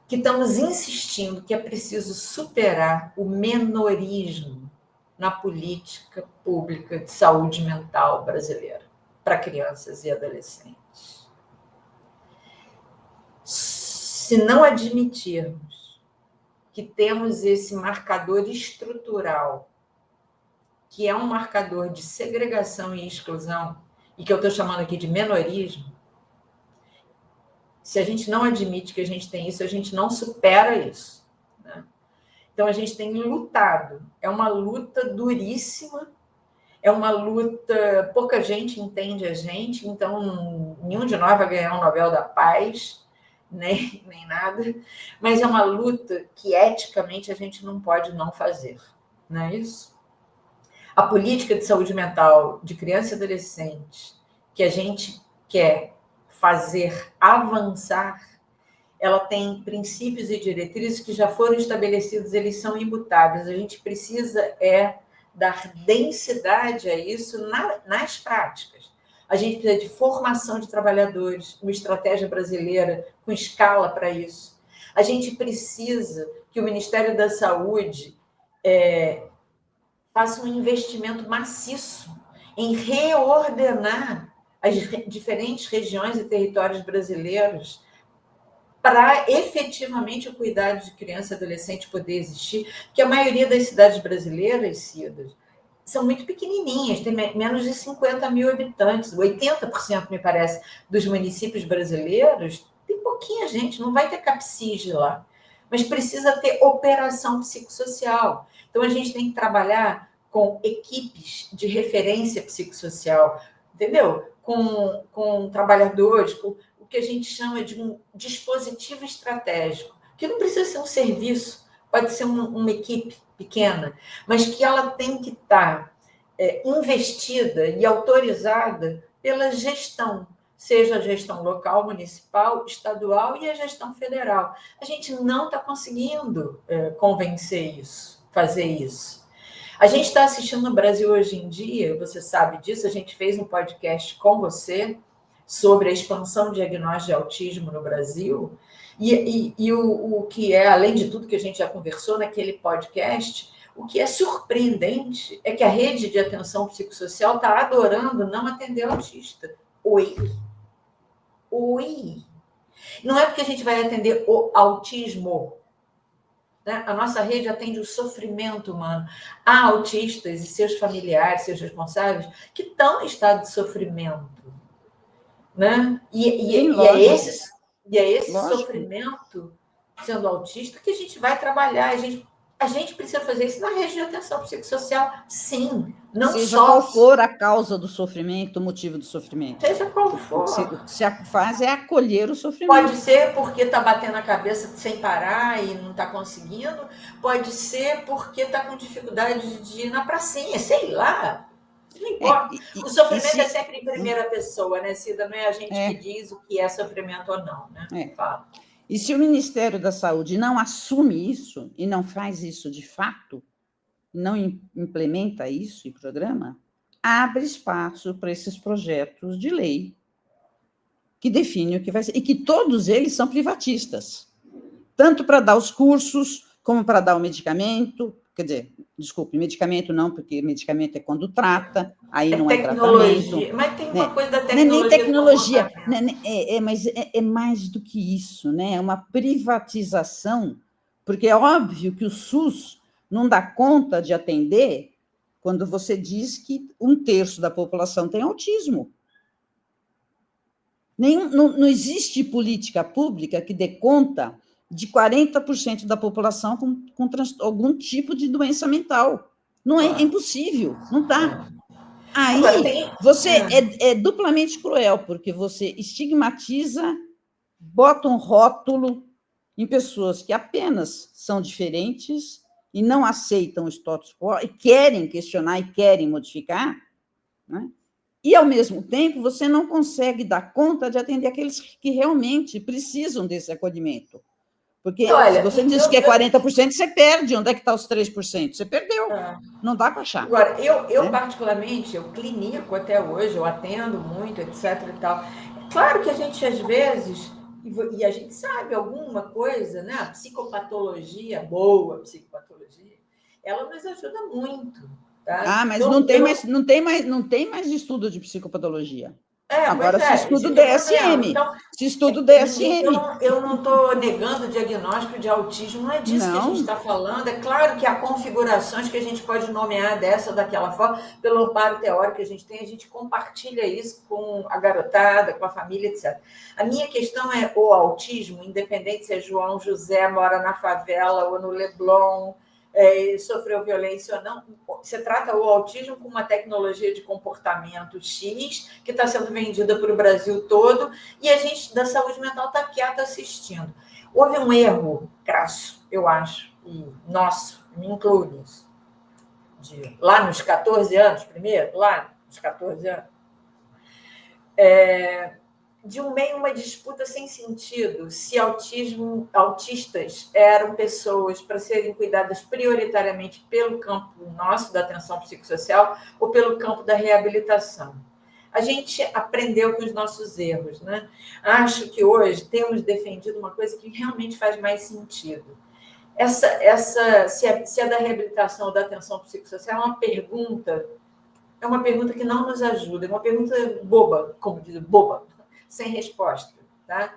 que estamos insistindo que é preciso superar o menorismo na política pública de saúde mental brasileira para crianças e adolescentes. Se não admitirmos que temos esse marcador estrutural, que é um marcador de segregação e exclusão, e que eu estou chamando aqui de menorismo, se a gente não admite que a gente tem isso, a gente não supera isso. Né? Então, a gente tem lutado. É uma luta duríssima, é uma luta... Pouca gente entende a gente, então nenhum de nós vai ganhar o Nobel da Paz, nem nada, mas é uma luta que, eticamente, a gente não pode não fazer. Não é isso? A política de saúde mental de criança e adolescente que a gente quer fazer avançar, ela tem princípios e diretrizes que já foram estabelecidos, eles são imutáveis. A gente precisa dar densidade a isso nas práticas. A gente precisa de formação de trabalhadores, uma estratégia brasileira com escala para isso. A gente precisa que o Ministério da Saúde faça um investimento maciço em reordenar as diferentes regiões e territórios brasileiros para efetivamente o cuidado de criança e adolescente poder existir, porque a maioria das cidades brasileiras, Cida, são muito pequenininhas, tem menos de 50 mil habitantes, 80%, me parece, dos municípios brasileiros, tem pouquinha gente, não vai ter CAPSIG lá, mas precisa ter operação psicossocial. Então, a gente tem que trabalhar com equipes de referência psicossocial, entendeu? Com trabalhadores, que a gente chama de um dispositivo estratégico, que não precisa ser um serviço, pode ser uma equipe pequena, mas que ela tem que estar investida e autorizada pela gestão, seja a gestão local, municipal, estadual e a gestão federal. A gente não está conseguindo convencer isso, fazer isso. A gente está assistindo no Brasil hoje em dia, você sabe disso, a gente fez um podcast com você sobre a expansão de diagnóstico de autismo no Brasil, e o que é, além de tudo que a gente já conversou naquele podcast, o que é surpreendente é que a rede de atenção psicossocial está adorando não atender autista. Oi. Não é porque a gente vai atender o autismo, né? A nossa rede atende o sofrimento humano. Há autistas e seus familiares, seus responsáveis, que estão em estado de sofrimento. Né? E é esse sofrimento, sendo autista, que a gente vai trabalhar. A gente precisa fazer isso na rede de atenção psicossocial, sim. Não seja só qual for a causa do sofrimento, o motivo do sofrimento. Seja qual for. Se a faz é acolher o sofrimento. Pode ser porque está batendo a cabeça sem parar e não está conseguindo. Pode ser porque está com dificuldade de ir na pracinha, sei lá. Não importa. O sofrimento é sempre em primeira pessoa, né, Cida? Não é a gente que diz o que é sofrimento ou não, né? Fala. E se o Ministério da Saúde não assume isso e não faz isso de fato, não implementa isso em programa, abre espaço para esses projetos de lei que definem o que vai ser, e que todos eles são privatistas, tanto para dar os cursos, como para dar o medicamento, quer dizer, desculpe, medicamento não, porque medicamento é quando trata, aí não é tratamento. Mas tem uma coisa da tecnologia. Não é nem tecnologia, mas é mais do que isso, né? É uma privatização, porque é óbvio que o SUS não dá conta de atender quando você diz que 1/3 da população tem autismo. Não existe política pública que dê conta de 40% da população com algum tipo de doença mental. Não é impossível, não dá. Aí você é duplamente cruel, porque você estigmatiza, bota um rótulo em pessoas que apenas são diferentes e não aceitam o status quo e querem questionar e querem modificar, né? E, ao mesmo tempo, você não consegue dar conta de atender aqueles que realmente precisam desse acolhimento. Porque se você diz que é 40%, você perde. Onde é que está os 3%? Você perdeu. Não dá para achar. Agora, eu particularmente, eu clinico até hoje, eu atendo muito, etc. e tal. Claro que a gente, às vezes, e a gente sabe alguma coisa, né? A psicopatologia, boa psicopatologia, ela nos ajuda muito. Tá? Mas não tem mais estudo de psicopatologia. Agora se estuda o DSM. Então, se estuda o DSM. Eu não estou negando o diagnóstico de autismo, não é disso que a gente está falando. É claro que há configurações que a gente pode nomear dessa ou daquela forma, pelo amparo teórico que a gente compartilha isso com a garotada, com a família, etc. A minha questão é o autismo, independente se é João José, mora na favela ou no Leblon, sofreu violência ou não, você trata o autismo com uma tecnologia de comportamento X, que está sendo vendida para o Brasil todo, e a gente da saúde mental está quieta assistindo. Houve um erro crasso, eu acho, e nosso, me incluo nisso, lá nos 14 anos, de uma disputa sem sentido, se autistas eram pessoas para serem cuidadas prioritariamente pelo campo nosso da atenção psicossocial ou pelo campo da reabilitação. A gente aprendeu com os nossos erros, né? Acho que hoje temos defendido uma coisa que realmente faz mais sentido. Se é da reabilitação ou da atenção psicossocial, é uma pergunta que não nos ajuda, é uma pergunta boba, como diz, boba, sem resposta, tá?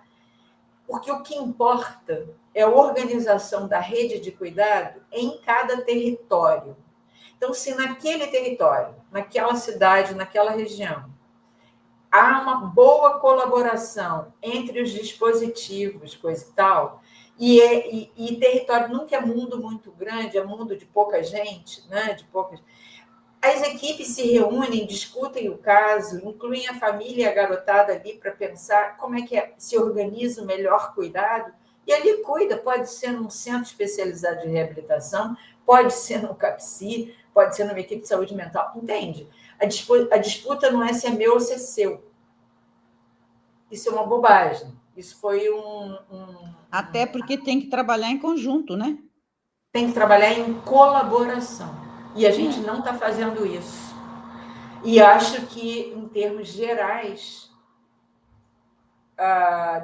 Porque o que importa é a organização da rede de cuidado em cada território. Então, se naquele território, naquela cidade, naquela região, há uma boa colaboração entre os dispositivos, coisa e tal, e território nunca é mundo muito grande, é mundo de pouca gente, né? As equipes se reúnem, discutem o caso, incluem a família e a garotada ali para pensar como é que se organiza o melhor cuidado, e ali cuida, pode ser num centro especializado de reabilitação, pode ser no CAPSI, pode ser numa equipe de saúde mental, entende? A disputa não é se é meu ou se é seu. Isso é uma bobagem. Isso foi Até porque tem que trabalhar em conjunto, né? Tem que trabalhar em colaboração. E a gente não está fazendo isso. E acho que, em termos gerais,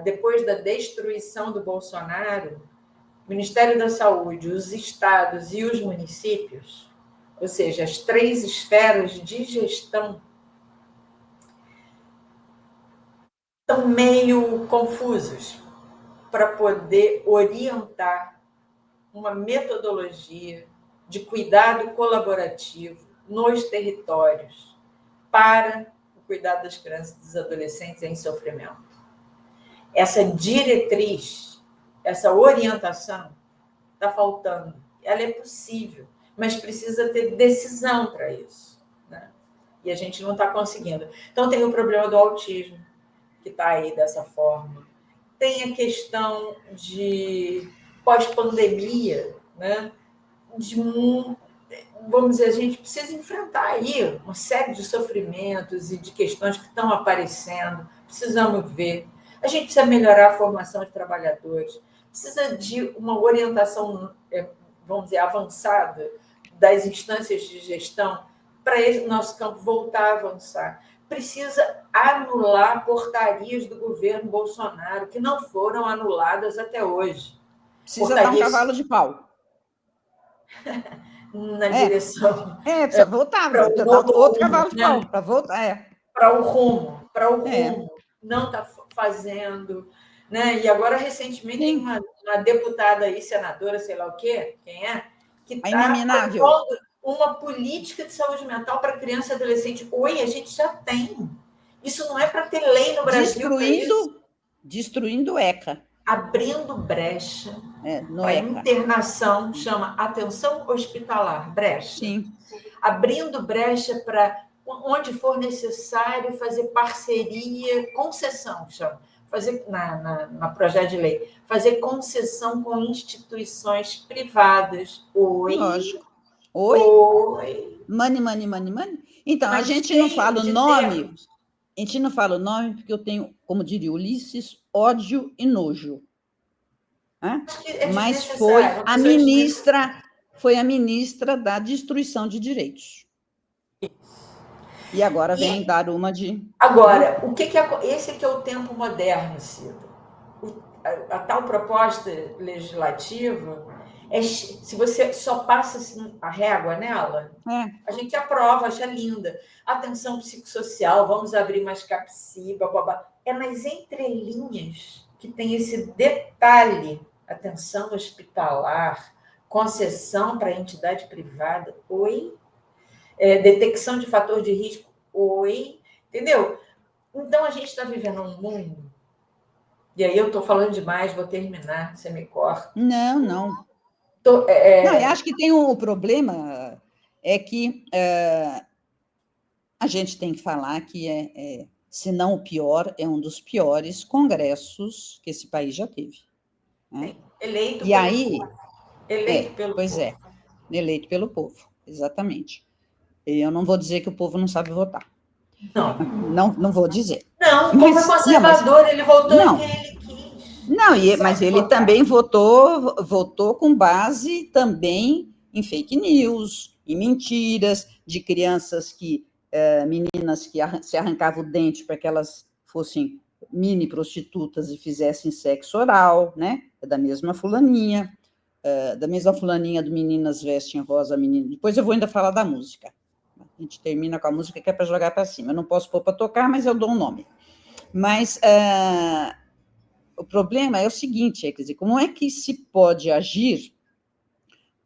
depois da destruição do Bolsonaro, o Ministério da Saúde, os estados e os municípios, ou seja, as 3 esferas de gestão, estão meio confusos para poder orientar uma metodologia de cuidado colaborativo nos territórios para o cuidado das crianças e dos adolescentes em sofrimento. Essa diretriz, essa orientação está faltando. Ela é possível, mas precisa ter decisão para isso, né? E a gente não está conseguindo. Então, tem o problema do autismo, que está aí dessa forma. Tem a questão de pós-pandemia, né? Vamos dizer, a gente precisa enfrentar aí uma série de sofrimentos e de questões que estão aparecendo. Precisamos ver. A gente precisa melhorar a formação de trabalhadores. Precisa de uma orientação, vamos dizer, avançada das instâncias de gestão para esse nosso campo voltar a avançar. Precisa anular portarias do governo Bolsonaro, que não foram anuladas até hoje. Precisa dar um cavalo de pau. Na direção. Precisa voltar, dar outro cavalo de pau, para voltar. Para o rumo. Não está fazendo. Né? E agora, recentemente, tem uma deputada aí, senadora, sei lá o quê, quem é, que está propondo uma política de saúde mental para criança e adolescente. Oi, a gente já tem. Isso não é para ter lei no Brasil. Destruindo o ECA. Abrindo brecha para internação, chama atenção hospitalar, brecha. Sim. Abrindo brecha para, onde for necessário, fazer parceria, concessão, chama. Fazer, na projeto de lei, fazer concessão com instituições privadas. Oi. Lógico. Oi. Money. Então, mas a gente não fala o nome. A gente não fala o nome porque eu tenho, como diria Ulisses, ódio e nojo. Mas foi a ministra da destruição de direitos. E agora vem dar uma de... Agora, esse aqui é o tempo moderno, Cida. A tal proposta legislativa, se você só passa assim, a régua nela, a gente aprova, acha linda. Atenção psicossocial, vamos abrir mais CAPSI, bababá. É nas entrelinhas que tem esse detalhe, atenção hospitalar, concessão para entidade privada, oi? Detecção de fator de risco, oi? Entendeu? Então, a gente está vivendo um mundo, e aí eu estou falando demais, vou terminar, você me corta. Não. Não, eu acho que tem um problema, é que a gente tem que falar que se não o pior, é um dos piores congressos que esse país já teve. Né? Eleito pelo povo. Eleito pelo povo, exatamente. Eu não vou dizer que o povo não sabe votar. Não vou dizer. Não, o povo é conservador, ele votou em quem ele quis. Não, mas ele também votou com base também em fake news, em mentiras, de crianças meninas que se arrancavam o dente para que elas fossem mini prostitutas e fizessem sexo oral, né? Da mesma fulaninha do Meninas Vestem Rosa, menina. Depois eu vou ainda falar da música. A gente termina com a música que é para jogar para cima. Eu não posso pôr para tocar, mas eu dou um nome. Mas o problema é o seguinte, quer dizer, como é que se pode agir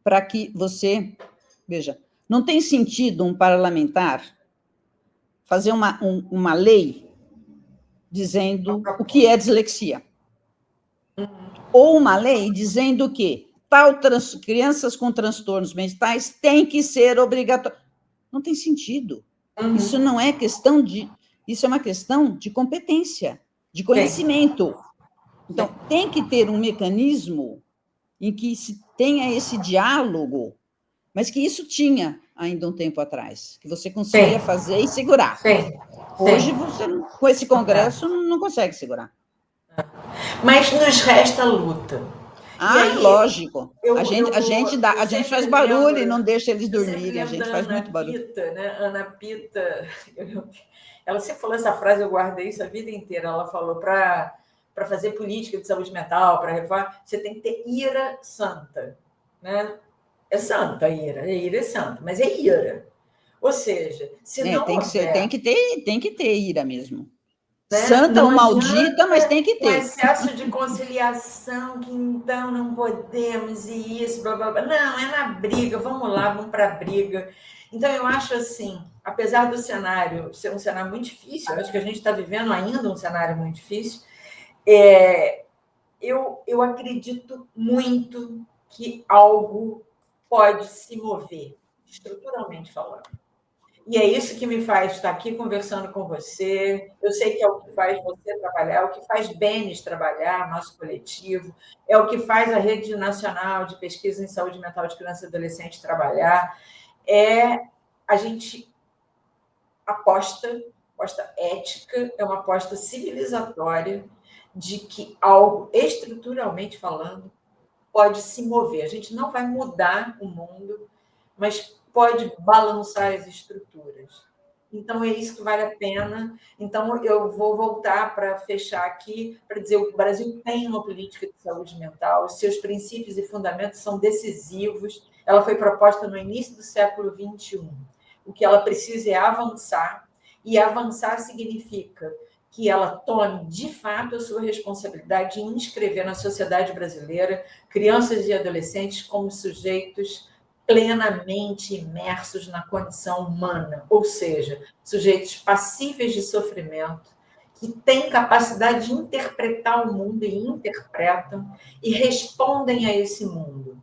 para que você... Veja, não tem sentido um parlamentar fazer uma lei dizendo o que é dislexia. Ou uma lei dizendo que crianças com transtornos mentais têm que ser obrigatórias. Não tem sentido. Isso não é questão de... Isso é uma questão de competência, de conhecimento. Então, tem que ter um mecanismo em que se tenha esse diálogo, mas que isso tinha ainda um tempo atrás, que você conseguia fazer e segurar. Hoje, você, com esse congresso, não consegue segurar. Mas nos resta luta. Aí, lógico. A gente faz barulho e não deixa eles dormirem. A gente faz muito barulho. Pita, né? Ana Pita, ela sempre falou essa frase, eu guardei isso a vida inteira. Ela falou para fazer política de saúde mental, para reforma, você tem que ter ira santa, né? É santa a ira é santa, mas é ira. Ou seja, se não tem que ter ira mesmo. Né? Santa ou maldita, mas tem que ter. Um excesso de conciliação, que então não podemos, e isso, blá, blá, blá. Não, é na briga, vamos lá, vamos para a briga. Então, eu acho assim, apesar do cenário ser um cenário muito difícil, eu acho que a gente está vivendo ainda um cenário muito difícil, eu acredito muito que algo pode se mover, estruturalmente falando. E é isso que me faz estar aqui conversando com você. Eu sei que é o que faz você trabalhar, é o que faz Benes trabalhar, nosso coletivo, é o que faz a Rede Nacional de Pesquisa em Saúde Mental de Criança e Adolescente trabalhar. A gente aposta ética, é uma aposta civilizatória de que algo, estruturalmente falando, pode se mover. A gente não vai mudar o mundo, mas pode balançar as estruturas. Então, é isso que vale a pena. Então, eu vou voltar para fechar aqui, para dizer que o Brasil tem uma política de saúde mental, os seus princípios e fundamentos são decisivos. Ela foi proposta no início do século XXI. O que ela precisa é avançar, e avançar significa que ela tome, de fato, a sua responsabilidade em inscrever na sociedade brasileira crianças e adolescentes como sujeitos plenamente imersos na condição humana, ou seja, sujeitos passíveis de sofrimento, que têm capacidade de interpretar o mundo e interpretam e respondem a esse mundo,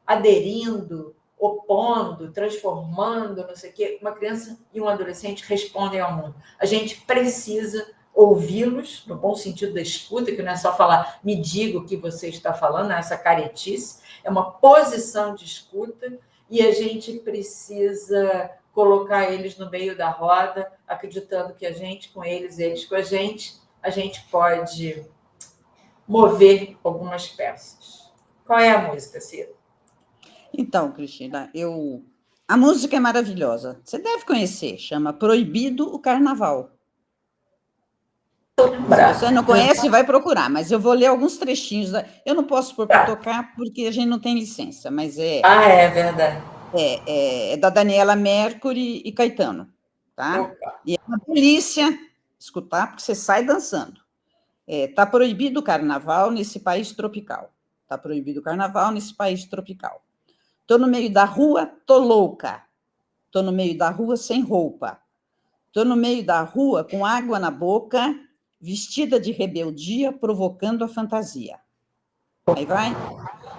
aderindo, opondo, transformando, não sei o quê. Uma criança e um adolescente respondem ao mundo. A gente precisa ouvi-los, no bom sentido da escuta, que não é só falar, me diga o que você está falando, essa caretice, é uma posição de escuta, e a gente precisa colocar eles no meio da roda, acreditando que a gente com eles com a gente pode mover algumas peças. Qual é a música, Cida? Então, Cristina, a música é maravilhosa. Você deve conhecer, chama Proibido o Carnaval. Se você não conhece, vai procurar, mas eu vou ler alguns trechinhos. Eu não posso pôr para tocar, porque a gente não tem licença, mas é verdade. É da Daniela Mercury e Caetano, tá? Opa. E é uma delícia escutar, porque você sai dançando. Tá proibido o carnaval nesse país tropical. Tá proibido o carnaval nesse país tropical. Tô no meio da rua, tô louca. Tô no meio da rua sem roupa. Tô no meio da rua com água na boca, vestida de rebeldia, provocando a fantasia. Aí vai.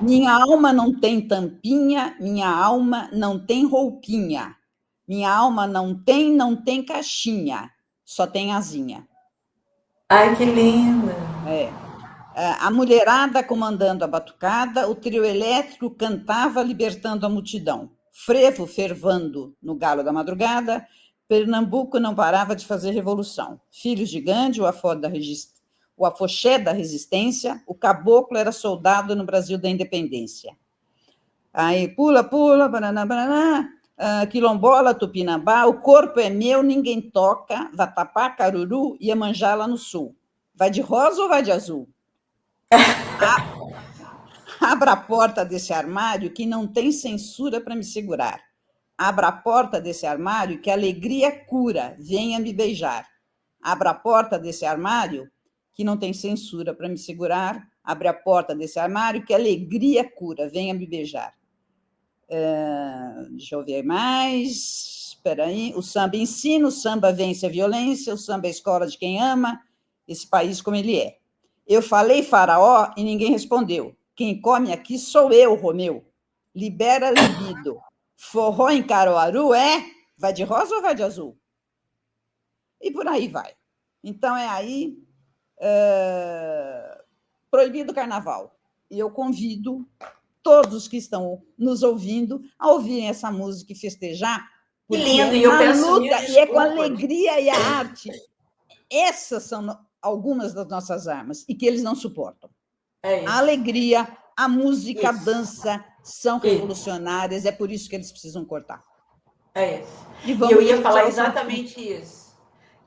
Minha alma não tem tampinha, minha alma não tem roupinha. Minha alma não tem caixinha, só tem asinha. Ai, que linda! A mulherada comandando a batucada, o trio elétrico cantava libertando a multidão. Frevo fervando no galo da madrugada, Pernambuco não parava de fazer revolução. Filhos de Gandhi, o afoxé da resistência, o caboclo era soldado no Brasil da independência. Aí pula, pula, bananá, bananá, quilombola, tupinambá, o corpo é meu, ninguém toca, Vatapá, Caruru, Iemanjá lá no sul. Vai de rosa ou vai de azul? Abra a porta desse armário que não tem censura para me segurar. Abra a porta desse armário que a alegria cura, venha me beijar. Abra a porta desse armário que não tem censura para me segurar. Abre a porta desse armário que a alegria cura, venha me beijar. Deixa eu ver mais. Espera aí. O samba ensina, o samba vence a violência, o samba é a escola de quem ama esse país como ele é. Eu falei faraó e ninguém respondeu. Quem come aqui sou eu, Romeu. Libera libido. Forró em Caruaru Vai de rosa ou vai de azul? E por aí vai. Então, é aí proibido o carnaval. E eu convido todos que estão nos ouvindo a ouvirem essa música e festejar, Que porque lindo, é e eu na peço luta, mil e é com a desculpas. alegria e a arte. Essas são algumas das nossas armas, e que eles não suportam. A alegria, a música, a dança são revolucionárias, é por isso que eles precisam cortar. É isso. E eu ia falar ao exatamente isso.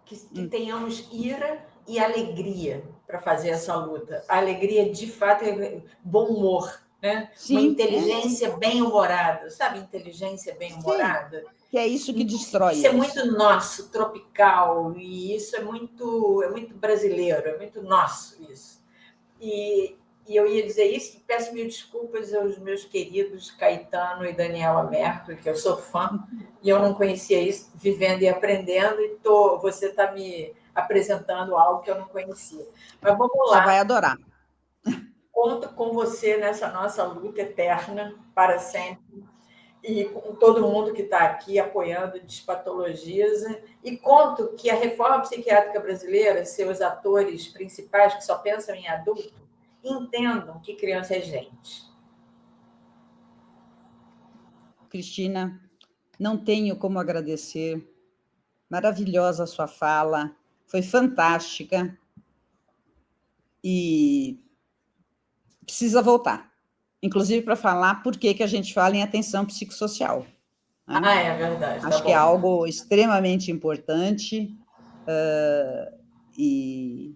Que tenhamos ira e alegria para fazer essa luta. A alegria, de fato, é bom humor, né? Sim, uma inteligência bem-humorada, sabe? Inteligência bem-humorada. Que é isso que destrói. Isso é muito nosso, tropical, e isso é muito brasileiro, é muito nosso isso. E eu ia dizer isso, peço mil desculpas aos meus queridos Caetano e Daniela Mercury, que eu sou fã, e eu não conhecia isso, vivendo e aprendendo, e você está me apresentando algo que eu não conhecia. Mas vamos lá. Você vai adorar. Conto com você nessa nossa luta eterna, para sempre, e com todo mundo que está aqui apoiando Despatologiza, e conto que a reforma psiquiátrica brasileira, seus atores principais, que só pensam em adulto, entendam que criança é gente. Cristina, não tenho como agradecer. Maravilhosa a sua fala, foi fantástica. E precisa voltar. Inclusive para falar por que a gente fala em atenção psicossocial. Né? É verdade. Acho que é algo extremamente importante. E,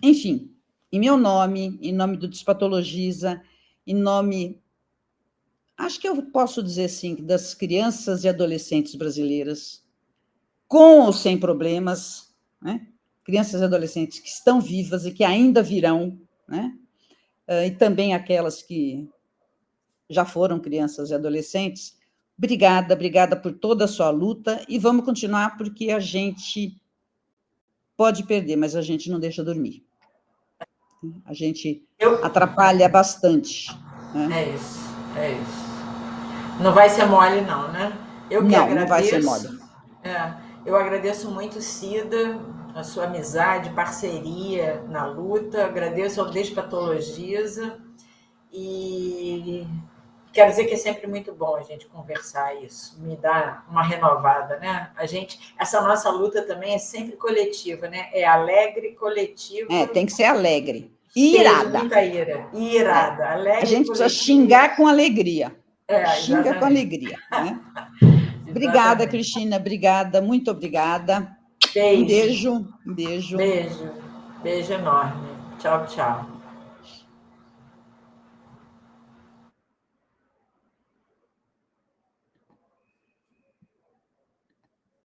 enfim, em meu nome, em nome do Despatologiza, em nome, acho que eu posso dizer assim, das crianças e adolescentes brasileiras, com ou sem problemas, né? Crianças e adolescentes que estão vivas e que ainda virão, né? E também aquelas que já foram crianças e adolescentes. Obrigada por toda a sua luta, e vamos continuar, porque a gente pode perder, mas a gente não deixa dormir. A gente atrapalha bastante. Né? É isso. Não vai ser mole, não, né? Não vai ser mole. Eu agradeço muito, Cida, a sua amizade, parceria na luta, agradeço ao Despatologiza, e quero dizer que é sempre muito bom a gente conversar isso, me dá uma renovada, né? Essa nossa luta também é sempre coletiva, né? É alegre, coletiva. Tem que ser alegre. E irada. De muita ira. Irada, alegre. A gente precisa xingar com alegria. Xinga com alegria. Né? Obrigada, Cristina. Obrigada, muito obrigada. Beijo. Um beijo. Beijo enorme. Tchau, tchau.